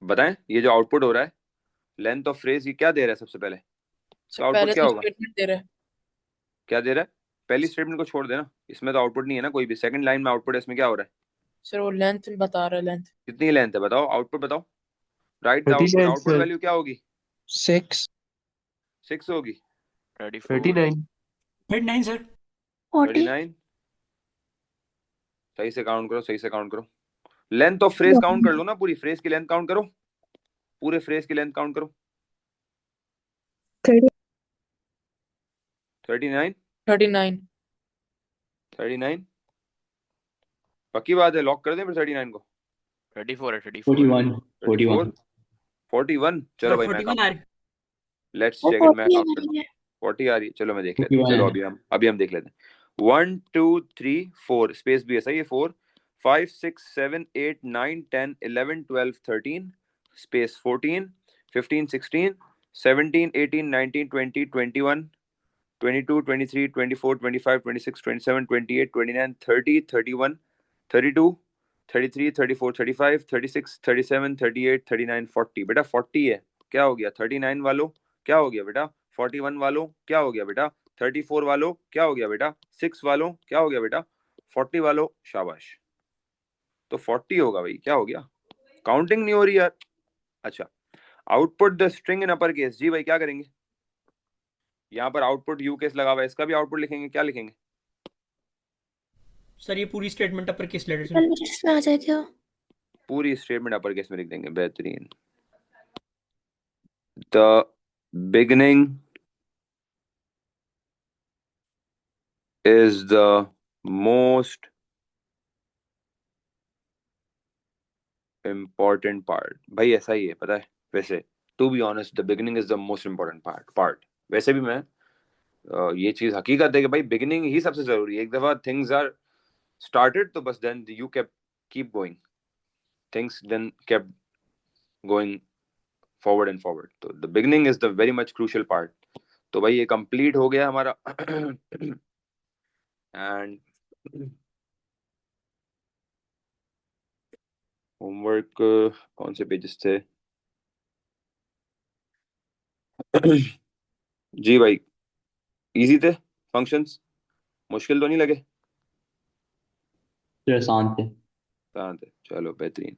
बताएं, ये जो आउटपुट हो रहा है लेंथ ऑफ फ्रेज, ये क्या दे रहा है? सबसे पहले सर तो आउटपुट पहले क्या तो होगा? स्टेटमेंट दे रहा है। क्या दे रहा है? पहली स्टेटमेंट को छोड़ देना, इसमें तो आउटपुट नहीं है ना कोई भी। सेकंड लाइन में आउटपुट है, इसमें क्या हो रहा है? सर वो लेंथ बता रहा है, लेंथ। कितनी लेंथ है बताओ, आउटपुट बताओ। Right the 39 output, output sir. Value क्या होगी? 6. 6 होगी। 39 39 सर। 40 39, सही से काउंट करो, सही से काउंट करो। लेंथ ऑफ फ्रेज काउंट कर लो ना, पूरी फ्रेज की लेंथ काउंट करो, पूरे फ्रेज की लेंथ काउंट करो। 39 39 39 पक्की बात है, लॉक कर दें फिर 39 को? 34 है, 41 34 41, चलो भाई मैं 41 आ रही। लेट्स वो चेक इट, मैं 40 आ काउंट रही करता हूँ। है। 40 आ रही है, चलो मैं देख लेता हूँ। 41 चलो है। अभी हम देख लेते हैं। 1 2 3 4, स्पेस भी है, सही है। 4 5 6 7 8 9 10 11 12 13, स्पेस 14 15 16 17 18 19 20 21 22 23 24 25 26 27 28 29 30 31 32 33 34 35 36 37 38 39 40। बेटा 40 है, क्या हो गया? 39 वालों क्या हो गया बेटा? 41 वालों क्या हो गया बेटा? 34 वालों क्या हो गया बेटा? 6 वालों क्या हो गया बेटा? 40 वालों, शाबाश। तो 40 होगा भाई, क्या हो गया? काउंटिंग नहीं हो रही यार। अच्छा, output the string in upper case. जी भाई क्या करेंगे? यहाँ पर आउटपुट यू केस लगा हुआ है, इसका भी आउटपुट लिखेंगे। क्या लिखेंगे? सर ये पूरी स्टेटमेंट अपर केस लेटर से। कल इसमें आ जाएगा। पूरी स्टेटमेंट अपर केस में लिख देंगे, बेहतरीन। The beginning is the most important part। भाई ऐसा ही है, पता है वैसे। To be honest, the beginning is the most important part. वैसे भी मैं ये चीज हकीकत है कि भाई बिगिनिंग ही सबसे जरूरी है। एक दफा थिंग्स आर स्टार्टेड तो बस then you keep going, things then kept going forward and forward. तो the beginning is the very much crucial part. तो भाई ये कंप्लीट हो गया हमारा। एंड होमवर्क कौन से पेजेस थे? जी भाई, इजी थे फंक्शंस, मुश्किल तो नहीं लगे? आसान थे। हाँ थे, चलो बेहतरीन।